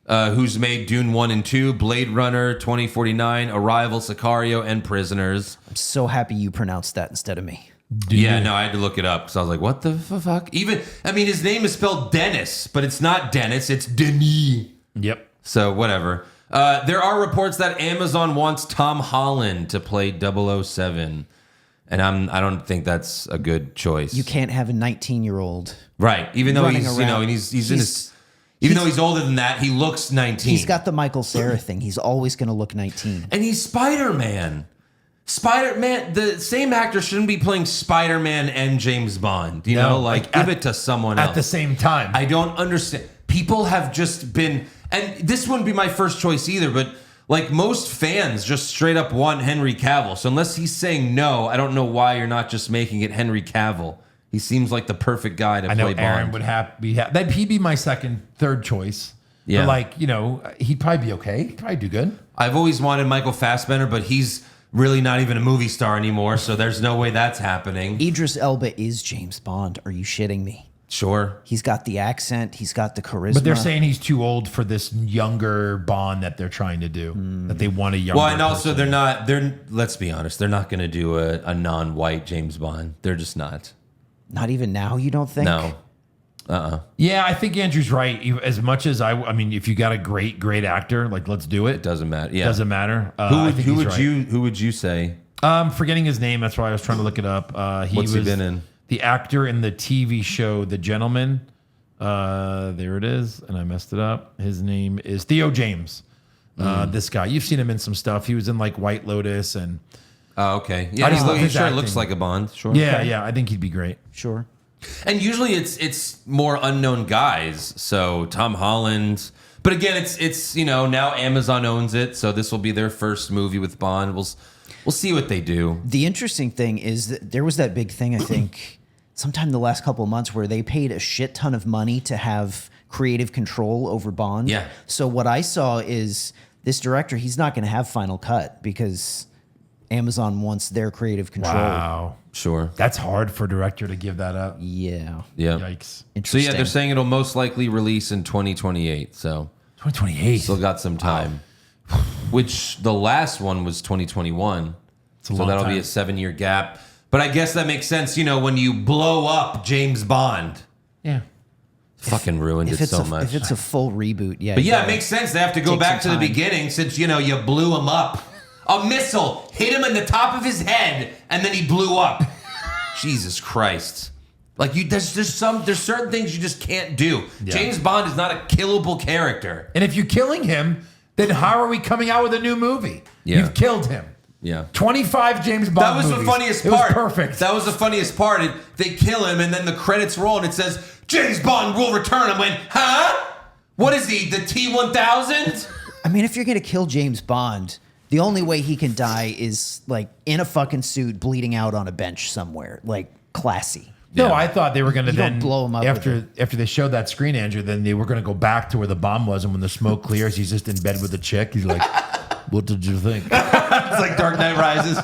who's made Dune 1 and 2, Blade Runner 2049, Arrival, Sicario, and Prisoners. I'm so happy you pronounced that instead of me. Yeah, no, I had to look it up because I was like, what the fuck? His name is spelled Dennis, but it's not Dennis, it's Denis. Yep. So whatever. There are reports that Amazon wants Tom Holland to play 007, and I don't think that's a good choice. You can't have a 19-year-old. Right. Even though running he's around. and he's in his, even though he's older than that, he looks 19. He's got the Michael Cera thing. He's always going to look 19. and he's Spider-Man. Spider-Man, the same actor shouldn't be playing Spider-Man and James Bond. You No, know, like give at- it to someone else. At the same time. I don't understand. People have just been, and this wouldn't be my first choice either, but like most fans just straight up want Henry Cavill. So unless he's saying no, I don't know why you're not just making it Henry Cavill. He seems like the perfect guy to I know play Bond. Aaron would that'd he'd be my third choice. Yeah. But like, he'd probably be okay. He'd probably do good. I've always wanted Michael Fassbender, but he's really not even a movie star anymore, so there's no way that's happening. Idris Elba is James Bond. Are you shitting me? Sure. He's got the accent. He's got the charisma. But they're saying he's too old for this younger Bond that they're trying to do. That they want a younger. Well, and also person. let's be honest, they're not going to do a non-white James Bond. They're just not. Not even now, you don't think? No. Yeah, I think Andrew's right. As much as I mean, if you got a great actor, like let's do it. Doesn't matter. Yeah. Doesn't matter. Who would you say? I'm forgetting his name. That's why I was trying to look it up. What's he been in? The actor in the TV show The Gentleman. There it is, and I messed it up. His name is Theo James. This guy, you've seen him in some stuff. He was in like White Lotus, and Oh, okay. I Yeah, just love he his sure acting. looks like a Bond. Sure. yeah, I think he'd be great. Sure. And usually it's more unknown guys. So Tom Holland. But again, it's now Amazon owns it, so this will be their first movie with Bond. We'll see what they do. The interesting thing is that there was that big thing, I think, sometime in the last couple of months where they paid a shit ton of money to have creative control over Bond. Yeah. So what I saw is this director, he's not going to have final cut because Amazon wants their creative control. Wow, Sure. that's hard for a director to give that up. Yeah. Yeah. Yikes. So Interesting. yeah, they're saying it'll most likely release in 2028. So 2028. still got some time. Which the last one was 2021. It's a So long that'll time. be a 7-year gap. But I guess that makes sense, when you blow up James Bond. Yeah. Fucking ruined If it it's, so a, much. if it's a full reboot, yeah. But you yeah, it gotta- makes sense. They have to go take back to some the time. beginning since, you blew him up. A missile hit him in the top of his head and then he blew up. Jesus Christ. Like there's certain things you just can't do. Yeah. James Bond is not a killable character. And if you're killing him, then how are we coming out with a new movie? Yeah. You've killed him. Yeah. 25 James Bond That was movies. the funniest It part. was perfect. That was the funniest part. They kill him and then the credits roll and it says, James Bond will return. I went, huh? What is he, the T-1000? I mean, if you're going to kill James Bond, the only way he can die is like in a fucking suit bleeding out on a bench somewhere. Like classy. No, Yeah. I thought they were going to You don't then blow him up after they showed that screen, Andrew. Then they were going to go back to where the bomb was, and when the smoke clears, he's just in bed with the chick. He's like, What did you think? It's like Dark Knight Rises.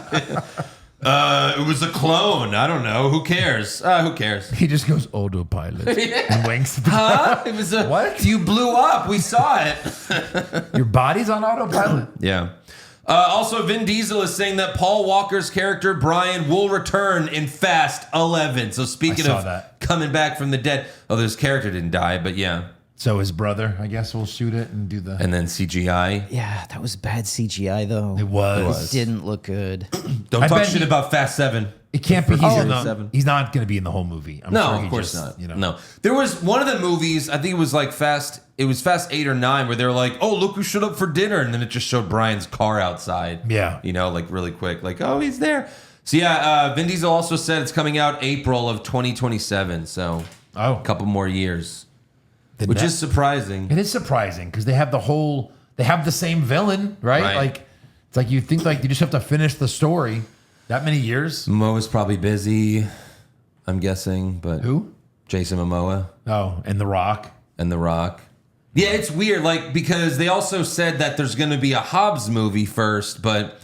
It was a clone. I don't know. Who cares? Who cares? He just goes autopilot and winks. Huh? It was a What? You blew up. We saw it. Your body's on autopilot. Yeah. Also, Vin Diesel is saying that Paul Walker's character Brian will return in Fast 11. So speaking I saw of that. coming back from the dead, his character didn't die, but yeah. So his brother, I guess, will shoot it and do the. And then CGI. Yeah, that was bad CGI though. It was. It didn't look good. Don't I talk bet shit he- about Fast 7. It can't be. Oh, He's not going to be in the whole movie. I'm No, sure he of course just, not. No, there was one of the movies. I think it was like Fast 8 or 9, where they were like, "Oh, look who showed up for dinner," and then it just showed Brian's car outside. Yeah. like really quick, like, "Oh, he's there." So yeah, Vin Diesel also said it's coming out April of 2027. So Oh. a couple more years, Then which that- is surprising. It is surprising because they have the same villain, right? Right. Like it's like you think like you just have to finish the story. That many years? Momoa is probably busy, I'm guessing, but Who? Jason Momoa Oh, and The Rock. and The Rock. Yeah, it's weird, like, because they also said that there's going to be a Hobbs movie first, but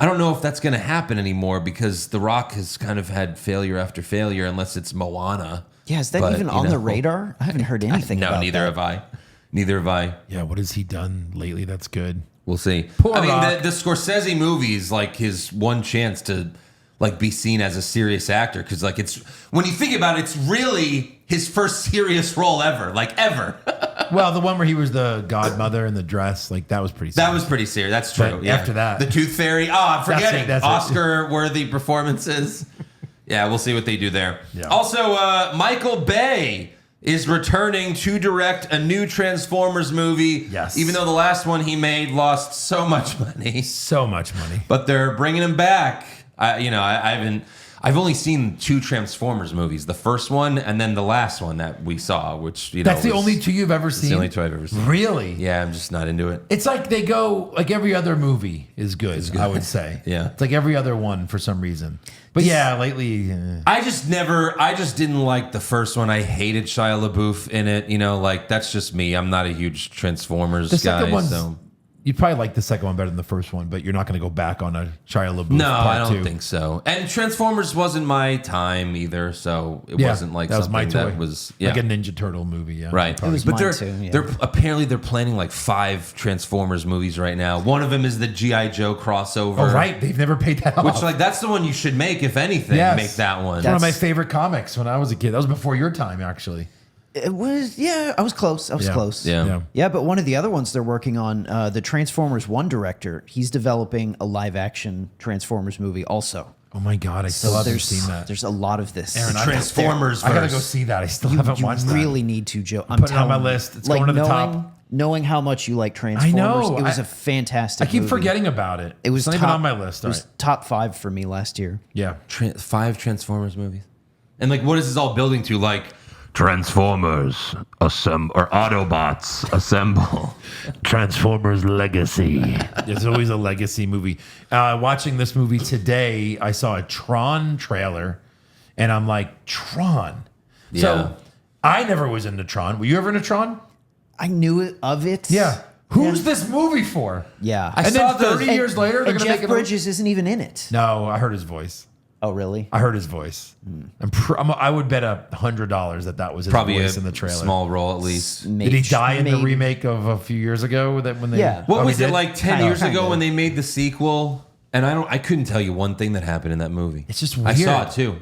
I don't know if that's going to happen anymore because The Rock has kind of had failure after failure, unless it's Moana. Yeah, is that But, even you on the know. radar? I haven't heard anything No, about neither that. have I. Neither have I. Yeah, what has he done lately that's good? We'll see. Poor I mean, Rock. the Scorsese movies, like his one chance to like be seen as a serious actor, because like it's when you think about it, it's really his first serious role ever, like ever. Well, the one where he was the godmother in the dress, like that was pretty That serious. was pretty serious. That's true. But yeah. after that- the Tooth Fairy. Oh, I'm forgetting that's it. Oscar-worthy performances. Yeah, we'll see what they do there. Yeah. Also, Michael Bay is returning to direct a new Transformers movie. Yes. Even though the last one he made lost so much money. so much money. But they're bringing him back. I've only seen 2 Transformers movies. The first one and then the last one that we saw, which That's the was- only two you've ever It's seen. the only 2 I've ever seen. Really? Yeah, I'm just not into it. It's like they go like every other movie is good. I would say. Yeah. It's like every other one for some reason. But yeah, lately. I just didn't like the first one. I hated Shia LaBeouf in it. Like that's just me. I'm not a huge Transformers The guy. second one's So you'd probably like the second one better than the first one, but you're not going to go back on a Shia LaBeouf no, part I don't 2. think so. And Transformers wasn't my time either, so it Yeah, wasn't like that was something my toy. that was like a Ninja Turtle movie. Yeah, Right, It was but mine they're too, yeah. they're apparently they're planning like 5 Transformers movies right now. One of them is the GI Joe crossover. Oh right, they've never paid that off. Which like that's the one you should make if anything. Yes. Make that one. It's one of my favorite comics when I was a kid. That was before your time, actually. It was, yeah, I was close. I was Yeah. close. Yeah. Yeah, but one of the other ones they're working on, the Transformers 1 director, he's developing a live action Transformers movie also. Oh my god, I still haven't seen that. There's a lot of this. Aaron, Transformers I gotta verse. go see that. I still haven't you watched that. really need to, Joe. I'm Put it on my telling you. list. It's going to the top. Knowing how much you like Transformers, know. it was I- a fantastic I keep movie. forgetting about it. It was it's not top, even on my list. It All was right. top 5 for me last year. Yeah. 5 Transformers movies. And like what is this all building to? Like Transformers or Autobots assemble. Transformers Legacy. There's always a legacy movie. Watching this movie today, I saw a Tron trailer, and I'm like, Tron. Yeah. So I never was into Tron. Were you ever into Tron? I knew it of it. Yeah. Who's this movie for? Yeah. I And saw then the- 30 years later, they're and going to Jeff make it. Bridges isn't even in it. No, I heard his voice. Oh, really? I heard his voice. I would bet $100 that was his probably voice a in the trailer. small role at least. Did he die in the Maybe. remake of a few years ago? That when they Yeah. What Oh, he was it did? like 10 Kinda. years ago Kinda. when they made the sequel? And I couldn't tell you one thing that happened in that movie. It's just I saw weird. it too.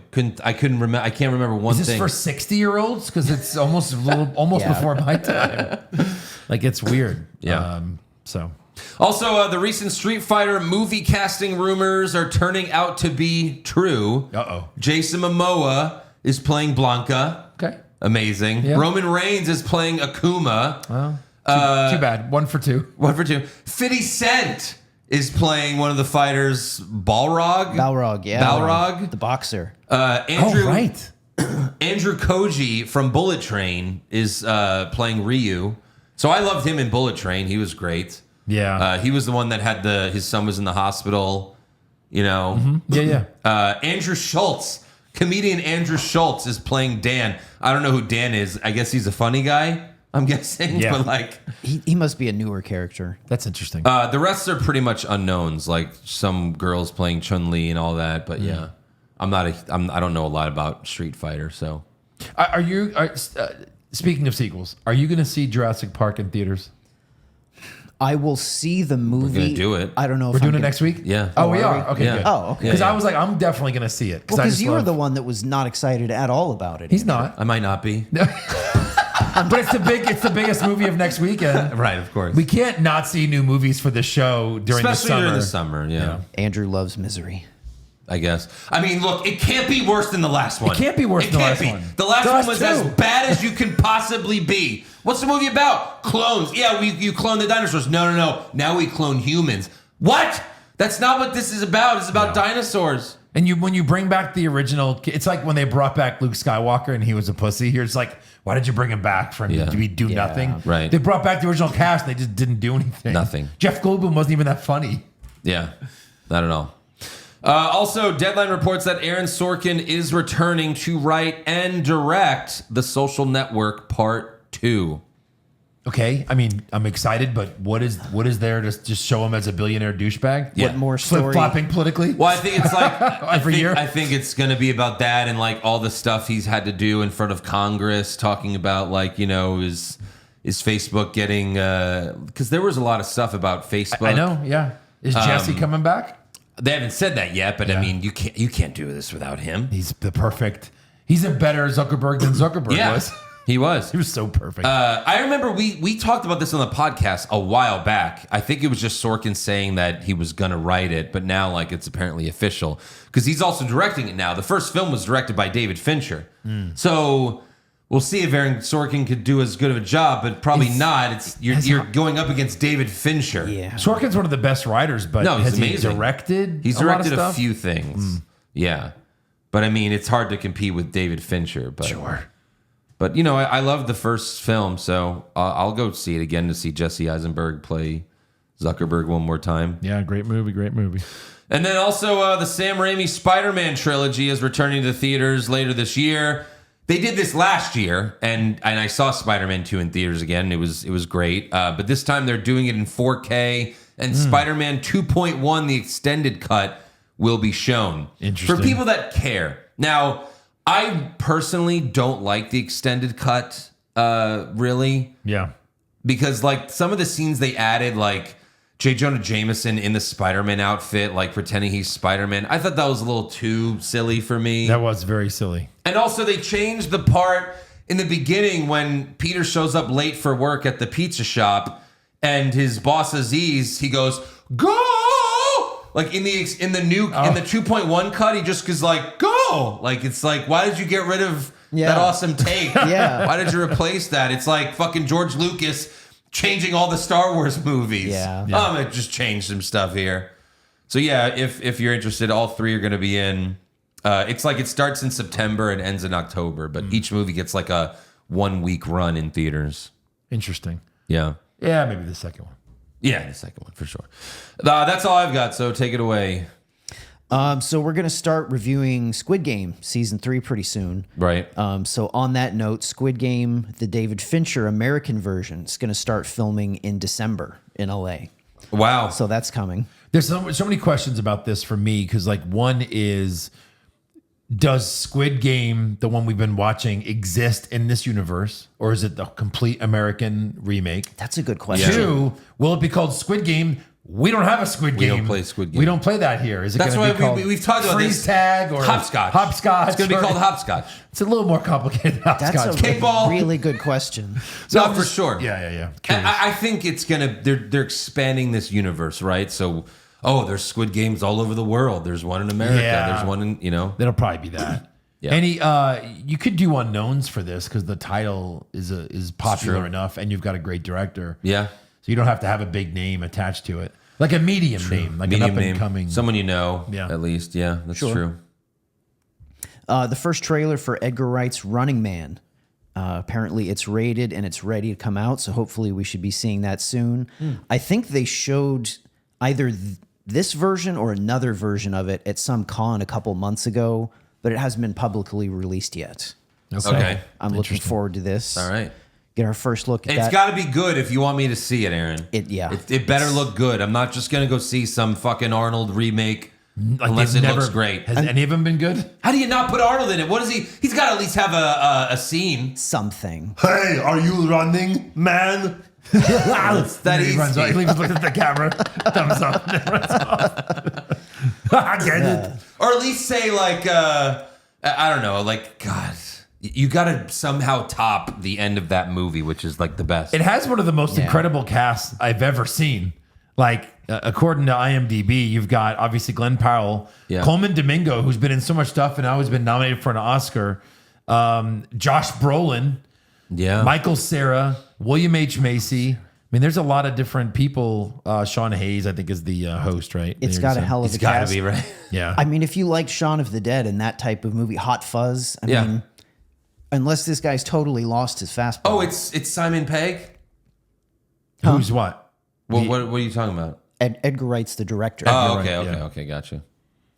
I can't remember one Is this thing. for 60-year-olds? Because it's almost almost Yeah. before my time. Like it's weird. Yeah. So Also, the recent Street Fighter movie casting rumors are turning out to be true. Uh-oh. Jason Momoa is playing Blanca. okay. Amazing. Yeah. Roman Reigns is playing Akuma. Well, too bad. 1 for 2. 1 for 2. 50 Cent is playing one of the fighters, Balrog. Balrog, yeah. Balrog. The boxer. Andrew Oh right. Andrew Koji from Bullet Train is playing Ryu. So I loved him in Bullet Train. He was great. Yeah. He was the one that had his son was in the hospital. Yeah. Andrew Schultz, comedian Andrew Schultz is playing Dan. I don't know who Dan is. I guess he's a funny guy. I'm guessing. Yeah. But like, He must be a newer character. That's interesting. the rest are pretty much unknowns. Like some girls playing Chun-Li and all that. But yeah, I don't know a lot about Street Fighter. So Are you speaking of sequels? Are you going to see Jurassic Park in theaters? I will see the movie. gonna do it. I don't know if We're doing I'm it gonna- next week. Yeah. Oh, we are are. we? Okay. Yeah. Good. Oh, okay. Because Yeah, I yeah. was like, I'm definitely going to see it. Well, I because just you were love- the one that was not excited at all about it. He's not. I might not be. But it's the biggest movie of next weekend. Right, of course. We can't not see new movies for the show during Especially the summer. during the summer. Yeah, Andrew loves Misery. I guess. I mean, look, it can't be worse than the last one. It can't be worse than the can't last be. one. The last The one last was two. as bad as you can possibly be. What's the movie about? Clones. Yeah, you clone the dinosaurs. No. Now we clone humans. What? That's not what this is about. It's about dinosaurs. And when you bring back the original, it's like when they brought back Luke Skywalker and he was a pussy. Here it's like, why did you bring him back for him Yeah. to do nothing? Right. They brought back the original cast. And they just didn't do anything. Nothing. Jeff Goldblum wasn't even that funny. Yeah, not at all. Also, Deadline reports that Aaron Sorkin is returning to write and direct The Social Network Part 2. Okay, I mean, I'm excited, but what is there to just show him as a billionaire douchebag? Yeah. What more story? Flip flopping politically? Well, I think it's like Every year? I think it's going to be about that and like all the stuff he's had to do in front of Congress, talking about like is Facebook getting because there was a lot of stuff about Facebook. I know. Yeah, is Jesse coming back? They haven't said that yet, but I Yeah. mean you can't do this without him. He's the perfect. He's a better Zuckerberg than Zuckerberg Yeah, was. he was. He was so perfect. I remember we talked about this on the podcast a while back. I think it was just Sorkin saying that he was going to write it, but now like it's apparently official because he's also directing it now. The first film was directed by David Fincher. So we'll see if Aaron Sorkin could do as good of a job, but probably not. You're going up against David Fincher. Yeah. Sorkin's one of the best writers, but No, he's has amazing. he directed? He's a lot of directed a stuff? few things. Yeah. But I mean, it's hard to compete with David Fincher. But Sure. But I love the first film, so I'll go see it again to see Jesse Eisenberg play Zuckerberg one more time. Yeah, great movie. Great movie. And then also the Sam Raimi Spider-Man trilogy is returning to theaters later this year. They did this last year, and I saw Spider-Man 2 in theaters again. It was great, but this time they're doing it in 4K, and Spider-Man 2.1, the extended cut, will be shown. Interesting. For people that care. Now, I personally don't like the extended cut, really, Yeah. because like some of the scenes they added, like J. Jonah Jameson in the Spider-Man outfit, like pretending he's Spider-Man. I thought that was a little too silly for me. That was very silly. And also they changed the part in the beginning when Peter shows up late for work at the pizza shop and his boss Aziz, he goes, "Go!" Like in the 2.1 cut, he just goes like, "Go!" Like it's like, why did you get rid of that awesome take? Yeah. Why did you replace that? It's like fucking George Lucas changing all the Star Wars movies. Yeah. It just changed some stuff here. So yeah, if you're interested, all three are going to be in. It's like it starts in September and ends in October, but each movie gets like a 1 week run in theaters. Interesting. Yeah. Yeah, maybe the second one. Yeah, the second one for sure. That's all I've got, so take it away. So we're going to start reviewing Squid Game season 3 pretty soon. Right. So on that note, Squid Game, the David Fincher American version, is going to start filming in December in LA. Wow. So that's coming. There's so many questions about this for me because, like, one is, does Squid Game, the one we've been watching, exist in this universe, or is it the complete American remake? That's a good question. Two, will it be called Squid Game? We don't have a Squid We Game. don't play Squid Game. We don't play that here. Is it That's going to why be called we've talked about freeze this. tag or Hopscotch. Hopscotch. It's going to be or- called hopscotch. It's a little more complicated. Than That's hopscotch. a Kickball. really good question. No, for sure. Yeah. And Curious. I think it's gonna. They're expanding this universe, right? So, there's Squid Games all over the world. There's one in America. Yeah. There's one in That'll probably be that. Yeah. Any you could do unknowns for this because the title is popular true. enough, and you've got a great director. Yeah. So you don't have to have a big name attached to it, like a medium name, like Medium an up and name. coming. Someone you know. Yeah. At least. Yeah. That's true. The first trailer for Edgar Wright's Running Man. Apparently, it's rated and it's ready to come out. So hopefully, we should be seeing that soon. I think they showed either this version or another version of it at some con a couple months ago, but it hasn't been publicly released yet. Okay. I'm looking forward to this. All right. get our first look at It's that. got to be good if you want me to see it, Aaron. Yeah. It better look good. I'm not just gonna go see some fucking Arnold remake Like unless they've it looks great. Has any of them been good? How do you not put Arnold in it? What is he? He's got to at least have a scene. Something. Hey, are you running, man? That And he easy. runs off. He leaves looking at the camera, thumbs up, and then runs off. I get it. Or at least say like I don't know, like God, you got to somehow top the end of that movie, which is like the best. It has one of the most incredible casts I've ever seen. Like, according to IMDb, you've got obviously Glenn Powell, Yeah. Coleman Domingo, who's been in so much stuff and now has been nominated for an Oscar, Josh Brolin, Yeah, Michael Cera, William H. Macy. I mean, there's a lot of different people. Sean Hayes, I think, is the host, right? It's got a hell of it's a got to cast. be right. Yeah. I mean, if you liked Shaun of the Dead and that type of movie, Hot Fuzz, I Yeah. mean, unless this guy's totally lost his fastball. Oh, it's Simon Pegg. Who's what? What are you talking about? Edgar Wright's the director. Oh, right, okay, yeah. okay, gotcha.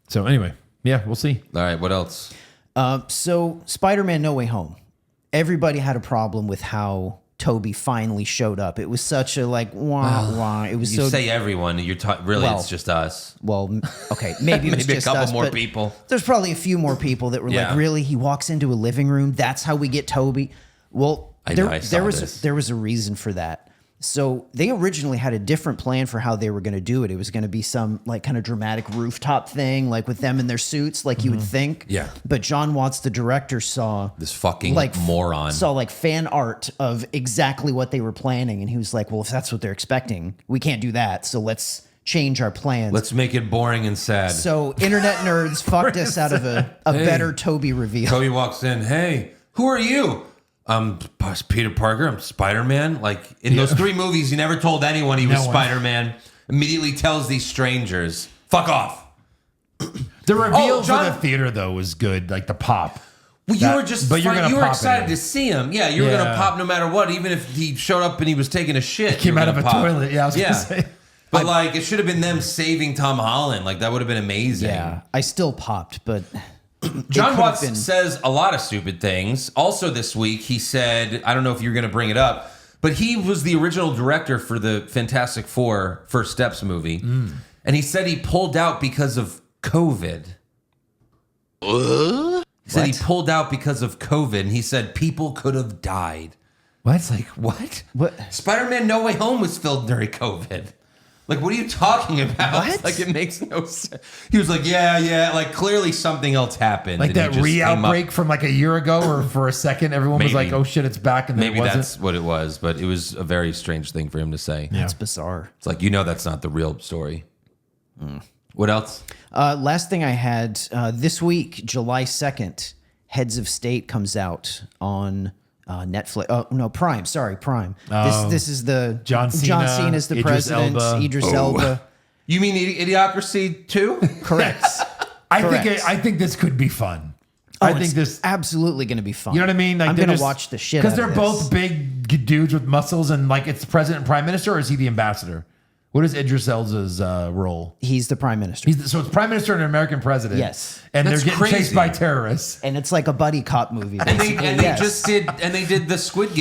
So anyway, yeah, we'll see. All right, what else? So Spider-Man No Way Home. Everybody had a problem with how Toby finally showed up. It was such a like wah. It was You so say everyone. You're really Well, it's just us. okay, maybe it was Maybe a just couple us, more but people. There's probably a few more people that were Yeah. like, really? He walks into a living room. That's how we get Toby. Well, I know, I saw this. there was a reason for that. So they originally had a different plan for how they were going to do it. It was going to be some like kind of dramatic rooftop thing, like with them in their suits, like you would think. Mm-hmm. Yeah. But John Watts, the director, saw This fucking like moron. saw like fan art of exactly what they were planning, and he was like, "Well, if that's what they're expecting, we can't do that. So let's change our plans." Let's make it boring and sad. So internet nerds fucked us out of a better Toby reveal. Toby walks in. Hey, who are you? I'm Peter Parker. I'm Spider-Man. Like in those 3 movies, he never told anyone he was No one. Spider-Man. Immediately tells these strangers, "Fuck off." The reveal John- for the theater though was good, like the pop. Well, That- you were just, but you're fine. gonna You were pop it excited in. to see him. Yeah, you were gonna Yeah. pop no matter what, even if he showed up and he was taking a shit. Came you were out of gonna a pop. toilet. Yeah, I was gonna say. But like, it should have been them saving Tom Holland. Like that would have been amazing. Yeah, I still popped, but John could've Watts been- says a lot of stupid things. Also, this week, he said, I don't know if you're going to bring it up, but he was the original director for the Fantastic Four First Steps movie. And he said he pulled out because of COVID. He said he pulled out because of COVID. And he said people could have died. What? It's like, what? What? Spider-Man No Way Home was filmed during COVID. Like, what are you talking about? What? Like, it makes no sense. He was like, yeah. Like, clearly something else happened. Like and he that just came up- re-outbreak from like a year ago, or for a second, everyone was Maybe. like, "Oh shit, it's back," and then Maybe it wasn't. that's what it was, but it was a very strange thing for him to say. That's bizarre. It's like, that's not the real story. What else? Last thing I had this week, July 2nd, Heads of State comes out on Netflix. Oh no, Prime. Sorry, Prime. This is the John Cena, is the Idris president. Elba. Idris Elba. You mean Idiocracy too? Correct. I think this could be fun. I think It's this. absolutely going to be fun. You know what I mean? Like I'm they're going to just- watch the shit because out they're of both this. big dudes with muscles, and like it's the president and prime minister, or is he the ambassador? What is Idris Elba's role? He's the prime minister. So it's prime minister and an American president. Yes. and That's they're getting chased crazy. by terrorists. And it's like a buddy cop movie. And they basically. Yes. did the Squid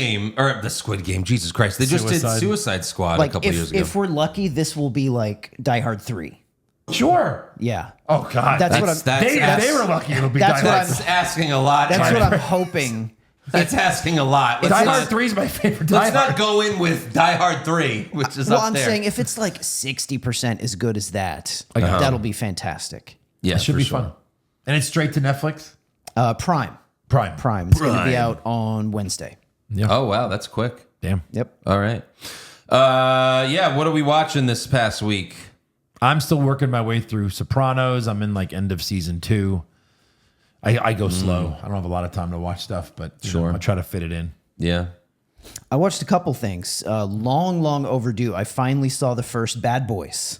Game. Jesus Christ! They just Suicide. did Suicide Squad a like couple years ago. if we're lucky, this will be like Die Hard 3. Sure. Yeah. Oh God. That's what That's- they were lucky. It'll be That's Die what Hard. That's asking a lot. That's Tyler. what I'm hoping. That's asking a lot. Die Let's Hard not- 3 is my favorite. Die Let's Hard. not go in with Die Hard 3, which is Well, up I'm there. saying if it's like 60% as good as that, Uh-huh. that'll be fantastic. yeah, It should for be sure. fun. And it's straight to Netflix. Prime. Prime. It's going to be out on Wednesday. Oh wow, that's quick. Damn. Yep. All right. Yeah, what are we watching this past week? I'm still working my way through Sopranos. I'm in like end of season 2. I go slow. I don't have a lot of time to watch stuff, but Sure. I try to fit it in. Yeah. I watched a couple things. Long overdue. I finally saw the first Bad Boys.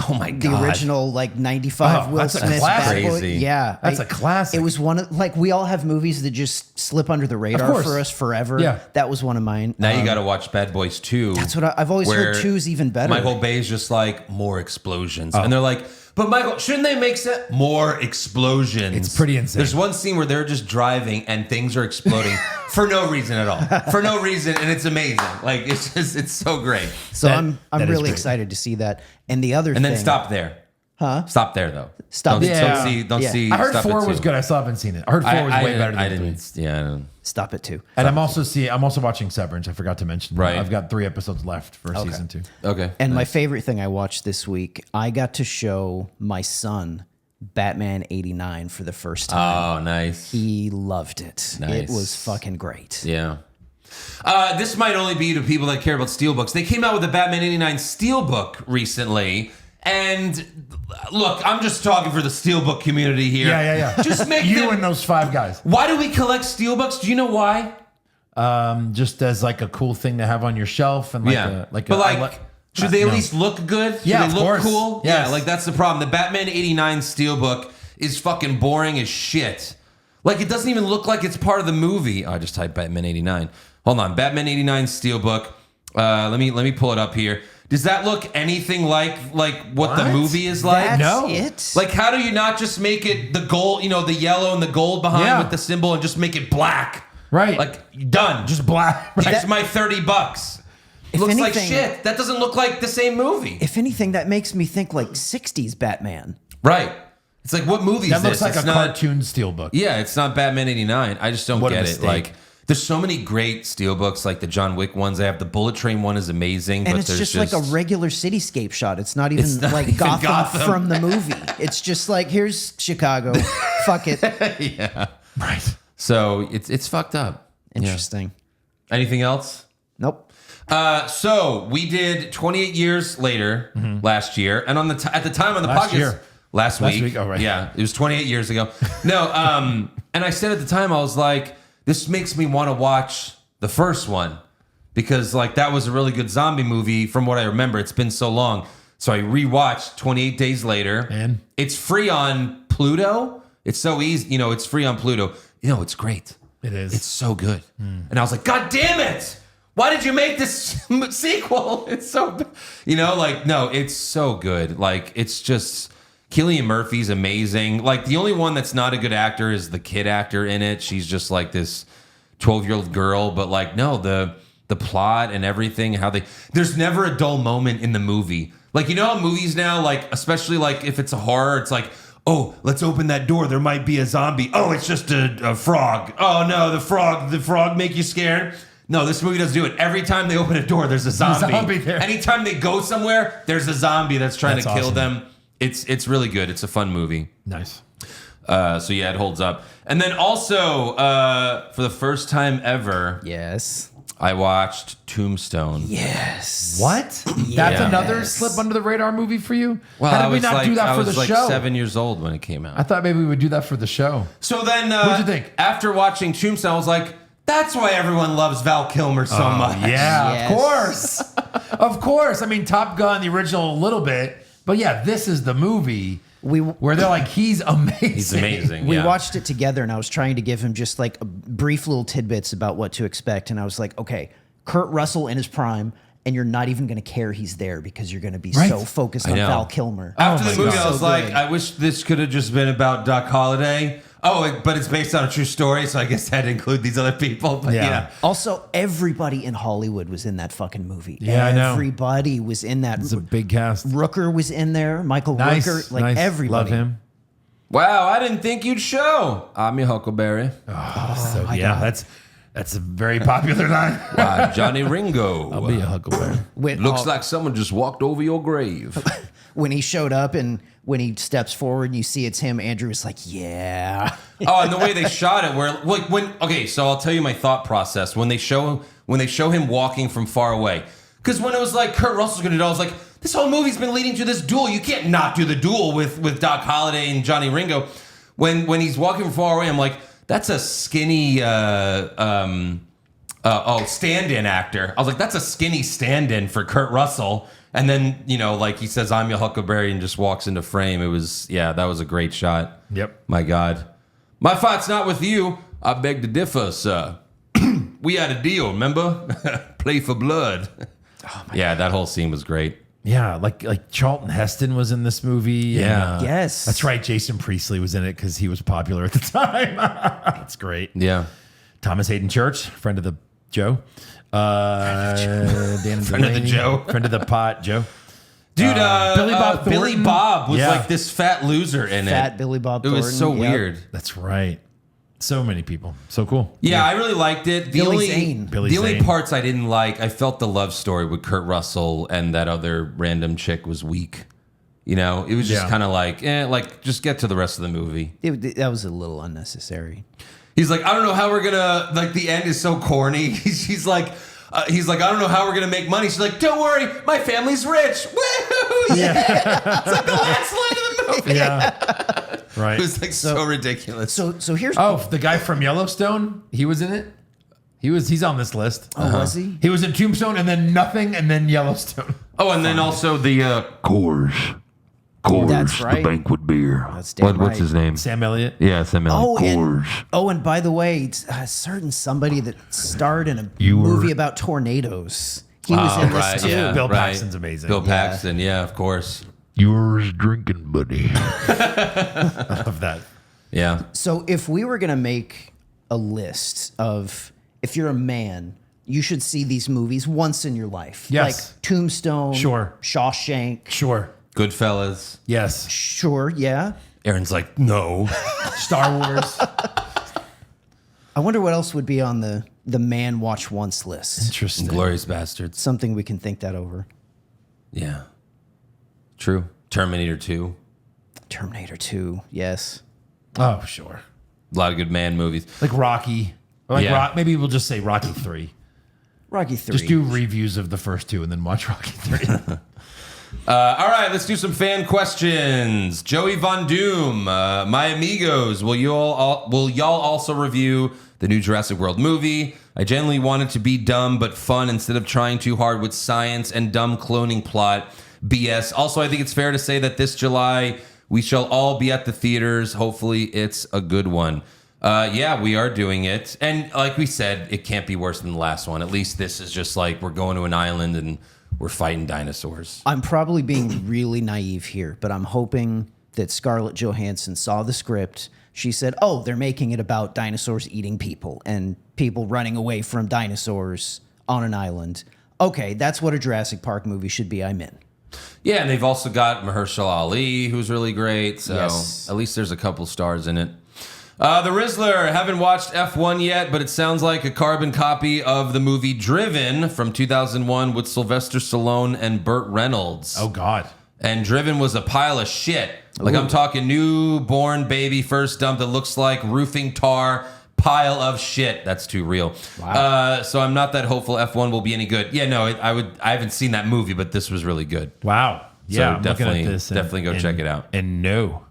Oh my The god. original like 95 Oh, Will that's a Smith classic. Bad Boy. Crazy. Yeah. That's a classic. It was one of like we all have movies that just slip under the radar course. for us forever. Yeah. That was one of mine. Now you got to watch Bad Boys 2. That's what I've always heard. where 2's even better. Michael Bay's just like more explosions, and they're like, But Michael, shouldn't they make more explosions? It's pretty insane. There's one scene where they're just driving and things are exploding for no reason at all. For no reason, and it's amazing. Like it's so great. So I'm that is really great. excited to see that. And the other And thing, then stop there. Huh? Stop there though. Stop Don't, it. Don't Yeah. see. I heard stop 4 at was 2. good. I still haven't seen it. I heard 4 was way better than I 3. didn't. Yeah. I don't- Stop it too. And I'm also watching Severance. I forgot to mention. Right. I've got 3 episodes left for season 2. Okay. And my favorite thing I watched this week, I got to show my son Batman 89 for the first time. Oh, nice. He loved it. Nice. It was fucking great. Yeah. This might only be to people that care about steelbooks. They came out with a Batman 89 steelbook recently. And look, I'm just talking for the steelbook community here. Yeah. Just make you them- and those 5 guys. Why do we collect steelbooks? Do you know why? Just as like a cool thing to have on your shelf and should they at least look good? Should Yeah, they of look course. cool? Yes. Yeah, like that's the problem. The Batman 89 steelbook is fucking boring as shit. Like it doesn't even look like it's part of the movie. Oh, I just typed Batman 89. Hold on, Batman 89 steelbook. Let me pull it up here. Does that look anything like what the What? movie is like? That's No. it. Like, how do you not just make it the gold, the yellow and the gold behind Yeah. with the symbol and just make it black? Right. Like, done. just black. That's my $30. If Looks like anything- shit. That doesn't look like the same movie. if anything, that makes me think like 60s Batman. Right. It's like, what movie is That this? looks like It's a not, cartoon steelbook. Yeah, it's not Batman 89. I just don't What a get it. mistake. Like, there's so many great steelbooks, like the John Wick ones. I have the Bullet Train one is amazing, And but it's there's just like a regular cityscape shot. It's not even It's not like even Gotham, Gotham. from the movie. It's just like, here's Chicago. Fuck it. Right. So it's fucked up. Interesting. Yeah. Anything else? Nope. So we did 28 years later last year, and on at the time on the Last podcast year. last Last week, week? Oh, right. yeah, it was 28 years ago. No, and I said at the time I was like, this makes me want to watch the first one because like that was a really good zombie movie from what I remember. It's been so long, so I rewatched 28 Days Later, And? it's free on Pluto. It's so easy, it's free on Pluto. It's great. It is. It's so good. And I was like, God damn it. Why did you make this sequel? It's so, no, it's so good. Like, it's just, Cillian Murphy's amazing. Like, the only one that's not a good actor is the kid actor in it. She's just like this 12-year-old girl. But like, no, the plot and everything, there's never a dull moment in the movie. Like, how movies now, like, especially like if it's a horror, it's like, oh, let's open that door. There might be a zombie. Oh, it's just a frog. Oh no, the frog make you scared. No, this movie doesn't do it. Every time they open a door, there's a zombie. zombie there. Anytime they go somewhere, there's a zombie that's trying That's to kill awesome. them. It's really good. It's a fun movie. Nice. So yeah, it holds up. And then also, for the first time ever, Yes. I watched Tombstone. Yes. What? That's another slip under the radar movie for you? Well, How I did we was not like, do that I for was the like show? 7 years old when it came out. I thought maybe we would do that for the show. So then, What'd you think? After watching Tombstone, I was like, that's why everyone loves Val Kilmer so much. Yeah, Yes. of course. Of course. I mean, Top Gun, the original, a little bit. But yeah, this is the movie where they're like, he's amazing. He's amazing. We yeah. watched it together, and I was trying to give him just like brief little tidbits about what to expect. And I was like, okay, Kurt Russell in his prime, and you're not even going to care he's there because you're going to be Right. so focused I on know. Val Kilmer. After Oh the my movie, God. I was So like, good. I wish this could have just been about Doc Holliday. Oh, but it's based on a true story, so I guess I had to include these other people. But Yeah. yeah. Also, everybody in Hollywood was in that fucking movie. Yeah, I know. Everybody was in that. It's a big cast. Rooker was in there. Michael Nice. Rooker. Like nice. everybody. Love him. Wow, I didn't think you'd show. I'm your Huckleberry. So yeah, that's a very popular line. Johnny Ringo. I'll be a Huckleberry. Looks like someone just walked over your grave. When he showed up and when he steps forward and you see it's him, Andrew was like, yeah. Oh, and the way they shot it, where like so I'll tell you my thought process when they show him walking from far away. Because when it was like Kurt Russell's gonna do it, I was like, this whole movie's been leading to this duel. You can't not do the duel with Doc Holliday and Johnny Ringo. When he's walking from far away, I'm like, that's a skinny stand-in actor. I was like, that's a skinny stand-in for Kurt Russell. And then, like he says, I'm your Huckleberry and just walks into frame. That was a great shot. Yep. My God. My fight's not with you. I beg to differ, sir. We had a deal, remember? Play for blood. Yeah, that whole scene was great. Yeah, like Charlton Heston was in this movie. Yeah. Yes. That's right. Jason Priestley was in it because he was popular at the time. That's great. Yeah. Thomas Hayden Church, friend of the Joe. Dan Friend of the Joe. Friend of the pot, Joe. Dude, Billy Bob Billy Thornton? Bob was Yeah. like this fat loser in it. Fat Billy Bob It was so Thornton, yep. weird. That's right. So many people. So cool. Yeah, I really liked it. The Billy only Zane. Billy the only Zane. parts I didn't like, I felt the love story with Kurt Russell and that other random chick was weak. You know, it was just Yeah. kind of like, just get to the rest of the movie. That was a little unnecessary. He's like, I don't know how we're gonna, like, the end is so corny. He's like, I don't know how we're gonna make money. She's like, don't worry, my family's rich. Woo! Yeah. It's like the last line of the movie. Yeah. Right. It was like so ridiculous. So here's Oh, the guy from Yellowstone, he was in it. He's on this list. was he? He was in Tombstone and then Nothing and then Yellowstone. Oh, and then also the Coors, That's right. the banquet beer. That's damn What's right. his name? Sam Elliott. Yeah, Sam Elliott. Oh, Coors. and by the way, it's a certain somebody that starred in a You were- movie about tornadoes. He was in this too. yeah, Bill right. Paxton's amazing. Bill Yeah. Paxton, yeah, of course. Yours drinking buddy. Of that. Yeah. So if we were gonna make a list of if you're a man, you should see these movies once in your life. Yes. Like Tombstone, Sure. Shawshank. Sure. Goodfellas. Yes. Sure, yeah. Aaron's like, no. Star Wars. I wonder what else would be on the man watch once list. Interesting. Glorious Bastards. Something we can think that over. Yeah. True. Terminator 2. Terminator 2, yes. Oh, sure. A lot of good man movies. Like Rocky. Or like Yeah. maybe we'll just say Rocky 3. Rocky 3. Just do reviews of the first two and then watch Rocky 3. All right, let's do some fan questions. Joey Von Doom, my amigos, will y'all also review the new Jurassic World movie? I genuinely want it to be dumb but fun instead of trying too hard with science and dumb cloning plot BS. Also, I think it's fair to say that this July we shall all be at the theaters. Hopefully, it's a good one. Yeah, we are doing it. And like we said, it can't be worse than the last one. At least this is just like we're going to an island and we're fighting dinosaurs. I'm probably being really naive here, but I'm hoping that Scarlett Johansson saw the script. She said, oh, they're making it about dinosaurs eating people and people running away from dinosaurs on an island. Okay, that's what a Jurassic Park movie should be. I'm in. Yeah, and they've also got Mahershala Ali, who's really great. So Yes. at least there's a couple stars in it. The Rizzler, haven't watched F1 yet, but it sounds like a carbon copy of the movie Driven from 2001 with Sylvester Stallone and Burt Reynolds. Oh, God. And Driven was a pile of shit. Like I'm talking newborn baby first dump that looks like roofing tar, pile of shit. That's too real. Wow. So I'm not that hopeful F1 will be any good. Yeah, no, I haven't seen that movie, but this was really good. Wow. Yeah, I'm looking at definitely- this definitely go check it out. And no,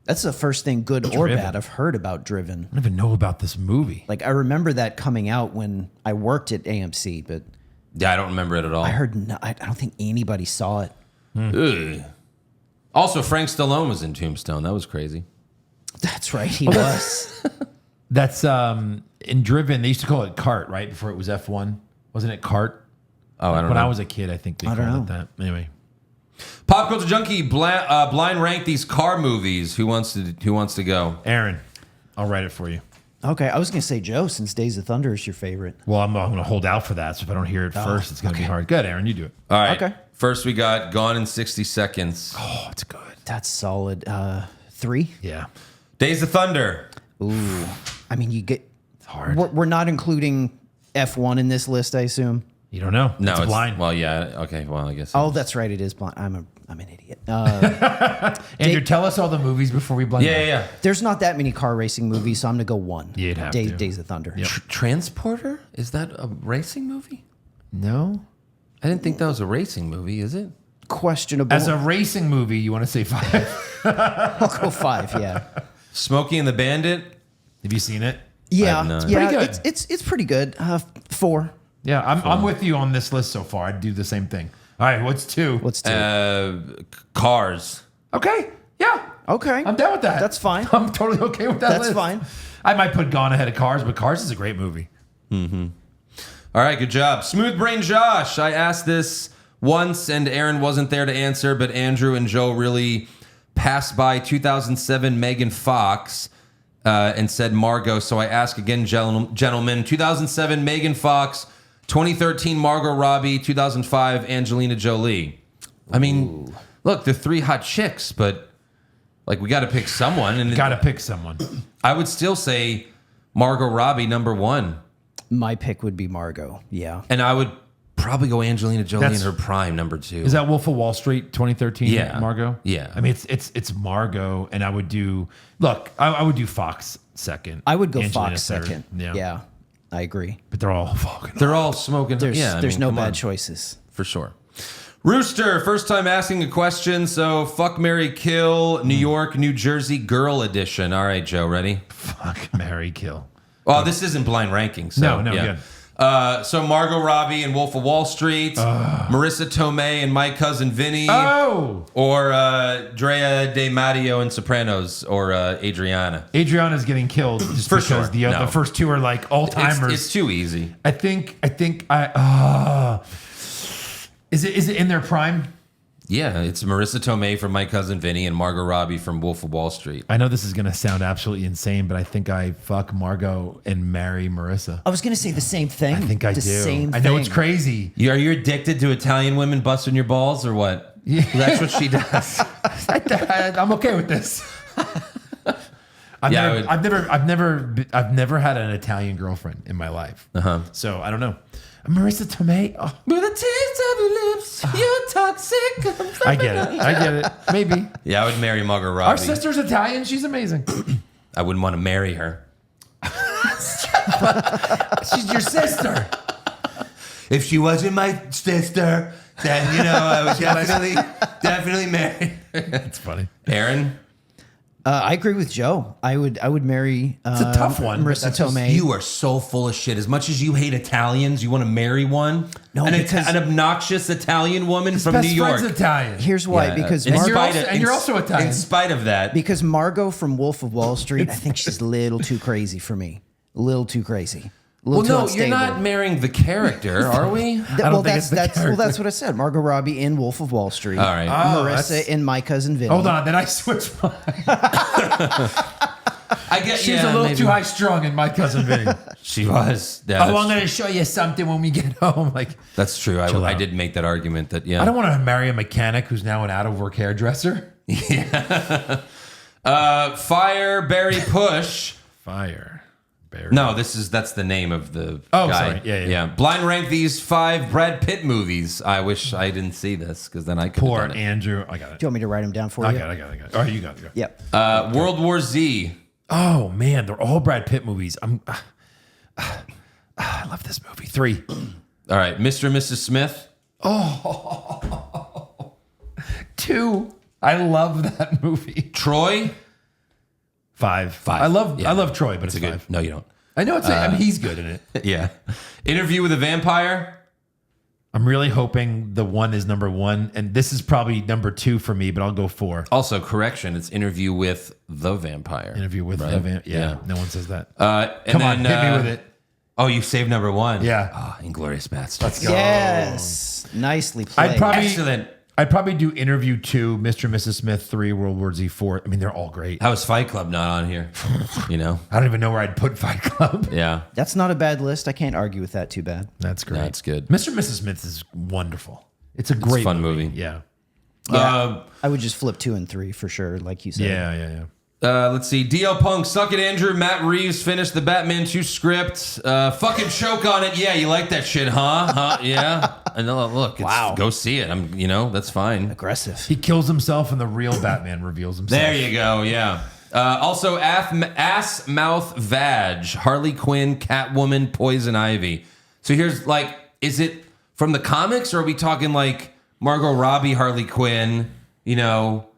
That's the first thing, good or Driven. bad, I've heard about Driven. I don't even know about this movie. Like, I remember that coming out when I worked at AMC, but Yeah, I don't remember it at all. I heard I don't think anybody saw it. Ugh. Also, Frank Stallone was in Tombstone. That was crazy. That's right, he was. That's in Driven. They used to call it Cart, right? Before it was F1. Wasn't it Cart? Oh, I don't When know. I was a kid, I think they I don't called it that. Anyway. Pop Culture Junkie blind rank these car movies. Who wants to go? Aaron, I'll write it for you. Okay, I was going to say Joe, since Days of Thunder is your favorite. Well, I'm going to hold out for that. So if I don't hear it first, it's going to be hard. Good, Aaron, you do it. All right. Okay. First, we got Gone in 60 Seconds. Oh, it's good. That's solid. 3? Yeah. Days of Thunder. Ooh. I mean, you get... It's hard. We're not including F1 in this list, I assume. You don't know. No, it's blind. Well, yeah. Okay. Well, I guess. Oh, that's right. It is blind. I'm an idiot. Andrew, tell us all the movies before we blind. Yeah. There's not that many car racing movies, so I'm going to go 1. You'd have Days, to. Days of Thunder. Transporter? Is that a racing movie? No. I didn't think that was a racing movie. Is it? Questionable. As a racing movie, you want to say 5? I'll go 5, yeah. Smokey and the Bandit. Have you seen it? Yeah, have none. yeah, Pretty good. it's pretty good. 4. Yeah, I'm with you on this list so far. I'd do the same thing. All right, what's 2? What's 2? Cars. Okay. Yeah. Okay. I'm down with that. That's fine. I'm totally okay with that That's list. fine. I might put Gone ahead of Cars, but Cars is a great movie. All right. Good job. Smooth Brain Josh. I asked this once, and Aaron wasn't there to answer, but Andrew and Joe really passed by 2007 Megan Fox and said Margot. So I ask again, gentlemen, 2007 Megan Fox, 2013 Margot Robbie, 2005 Angelina Jolie. I mean, look, they're three hot chicks, but like we got to pick someone. And Got to pick someone. I would still say Margot Robbie number one, My pick would be Margot. Yeah. and I would probably go Angelina Jolie That's- in her prime number two. Is that Wolf of Wall Street 2013? Yeah. Margot. Yeah. I mean, it's Margot, and I would do. Look, I would do Fox second. I would go Angelina Fox third. second. Yeah. I agree. but they're all fucking. They're all smoking. There's yeah, I there's mean, no come bad on. choices. For sure. Rooster, first time asking a question. So fuck, marry, kill, New York, New Jersey, girl edition. All right, Joe, ready? Fuck, marry, kill. Oh, this isn't blind ranking. So, No, yeah. good. So Margot Robbie and Wolf of Wall Street, Marissa Tomei and My Cousin Vinny, Oh, or Drea De Matteo and Sopranos, or Adriana. Adriana's getting killed just For because sure. the No. first two are like all timers. It's too easy. I think is it in their prime? Yeah, it's Marissa Tomei from My Cousin Vinny and Margot Robbie from Wolf of Wall Street. I know this is gonna sound absolutely insane, but I think I fuck Margot and marry Marissa. I was going to say the same thing. I think I the do. Same I know thing. it's crazy. Are you addicted to Italian women busting your balls or what? Yeah. That's what she does. I'm okay with this. I've never had an Italian girlfriend in my life. So I don't know. Marissa Tomei. Oh, With the taste of your lips, you're toxic. I get it. Maybe. Yeah, I would marry Margot Robbie. Our sister's Italian. She's amazing. I wouldn't want to marry her. She's your sister. If she wasn't my sister, then I would definitely marry. That's funny. Aaron, I agree with Joe. I would marry. It's a tough one. but Marissa that's just- Tomei. you are so full of shit. As much as you hate Italians, you want to marry one? No, because- an obnoxious Italian woman from Best New York. friend's Italian. Here's why. Yeah, Because in you're spite also- of- and you're in- also Italian. In spite of that, because Margot from Wolf of Wall Street, I think she's a little too crazy for me. A little too crazy. A well, little no, too you're unstable. not marrying the character, are we? don't think it's the that's character. what I said. Margot Robbie in Wolf of Wall Street. All right. Oh, Marissa that's- in My Cousin Vinny. Hold on, then I switched mine. I get. She's yeah, a little maybe. too high strung in My Cousin Vinny. She was. Yeah, Oh, that's, I'm going to show you something when we get home. Like, that's true. Chill I out. did make that argument that yeah. I don't want to marry a mechanic who's now an out of work hairdresser. Fire Barry Push. Fire. Barry. No, that's the name of the Oh, guy. sorry. Yeah. Blind rank these 5 Brad Pitt movies. I wish I didn't see this because then I could Poor have done it. Andrew. I got it. Do you want me to write them down for I you? got it. All right, you got it. Yep. World War Z. Oh, man. They're all Brad Pitt movies. I love this movie. 3. All right, Mr. and Mrs. Smith. 2. I love that movie. Troy. 5. Five. I love Yeah. Troy, but it's a good. 5. No, you don't. I know I mean, he's good in it. Yeah. Interview with a Vampire. I'm really hoping the 1 is number 1, and this is probably number 2 for me, but I'll go 4. Also, correction. It's Interview with the Vampire. Interview with Right? the van. Yeah, Yeah. no one says that. And Come on, then, hit me with it. Oh, you saved number 1. Yeah. Oh, Inglorious Bastards. Yes. Nicely played. Excellent. I'd probably do Interview 2, Mr. and Mrs. Smith 3, World War Z 4. I mean, they're all great. How is Fight Club not on here? You know? I don't even know where I'd put Fight Club. Yeah. That's not a bad list. I can't argue with that too bad. That's great. That's good. Mr. and Mrs. Smith is wonderful. It's a great fun movie. Yeah. I would just flip 2 and 3 for sure, like you said. Yeah. Let's see. DL Punk, Suck It Andrew, Matt Reeves finished the Batman 2 script. Fucking choke on it. Yeah, you like that shit, huh? Yeah. And look, Wow. Go see it. That's fine. Aggressive. He kills himself and the real Batman reveals himself. There you go. Yeah. Also, Ass Mouth Vag, Harley Quinn, Catwoman, Poison Ivy. So here's is it from the comics, or are we talking like Margot Robbie, Harley Quinn, Michelle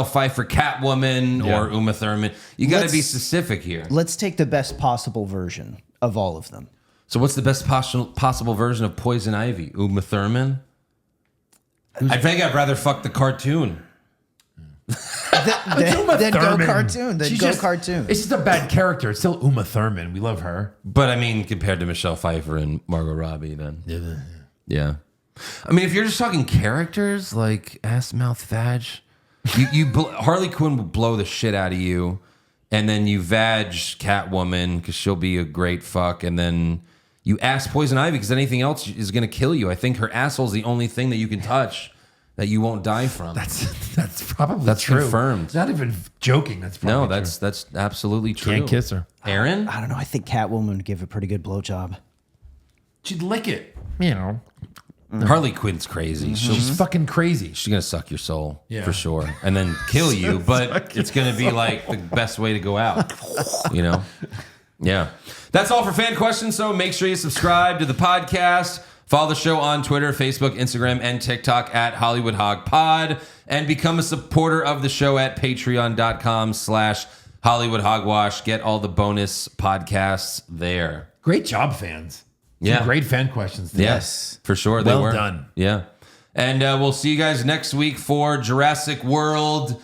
Pfeiffer, Catwoman, Yeah. or Uma Thurman? You got to Let's- be specific here. Let's take the best possible version of all of them. So what's the best possible version of Poison Ivy? Uma Thurman? I think I'd rather fuck the cartoon. Then go Thurman. cartoon. Then She's go just- cartoon. It's just a bad character. It's still Uma Thurman. We love her. But I mean, compared to Michelle Pfeiffer and Margot Robbie, then. Yeah. I mean, if you're just talking characters like ass, mouth, vag, Harley Quinn will blow the shit out of you, and then you vag Catwoman because she'll be a great fuck, and then you ass Poison Ivy because anything else is gonna kill you. I think her asshole's the only thing that you can touch that you won't die from. That's probably That's true. confirmed. Not even joking. That's probably No, true. that's absolutely true. Can't kiss her. Aaron, I don't know. I think Catwoman would give a pretty good blowjob. She'd lick it. You know, Harley Quinn's crazy. she's fucking crazy. She's gonna suck your soul Yeah. for sure, and then kill you. But it's gonna be like the best way to go out. You know? Yeah. That's all for fan questions. So make sure you subscribe to the podcast. Follow the show on Twitter, Facebook, Instagram, and TikTok at Hollywood Hog Pod, and become a supporter of the show at patreon.com/Hollywood Hogwash. Get all the bonus podcasts there. Great job, fans. Some Yeah. great fan questions. today. Yes, for sure. They Well were. done. Yeah. And we'll see you guys next week for Jurassic World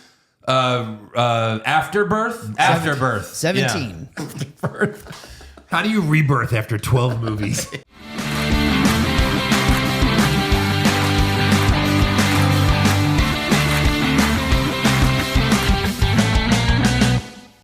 Afterbirth. Afterbirth. 17. How do you rebirth after 12 movies?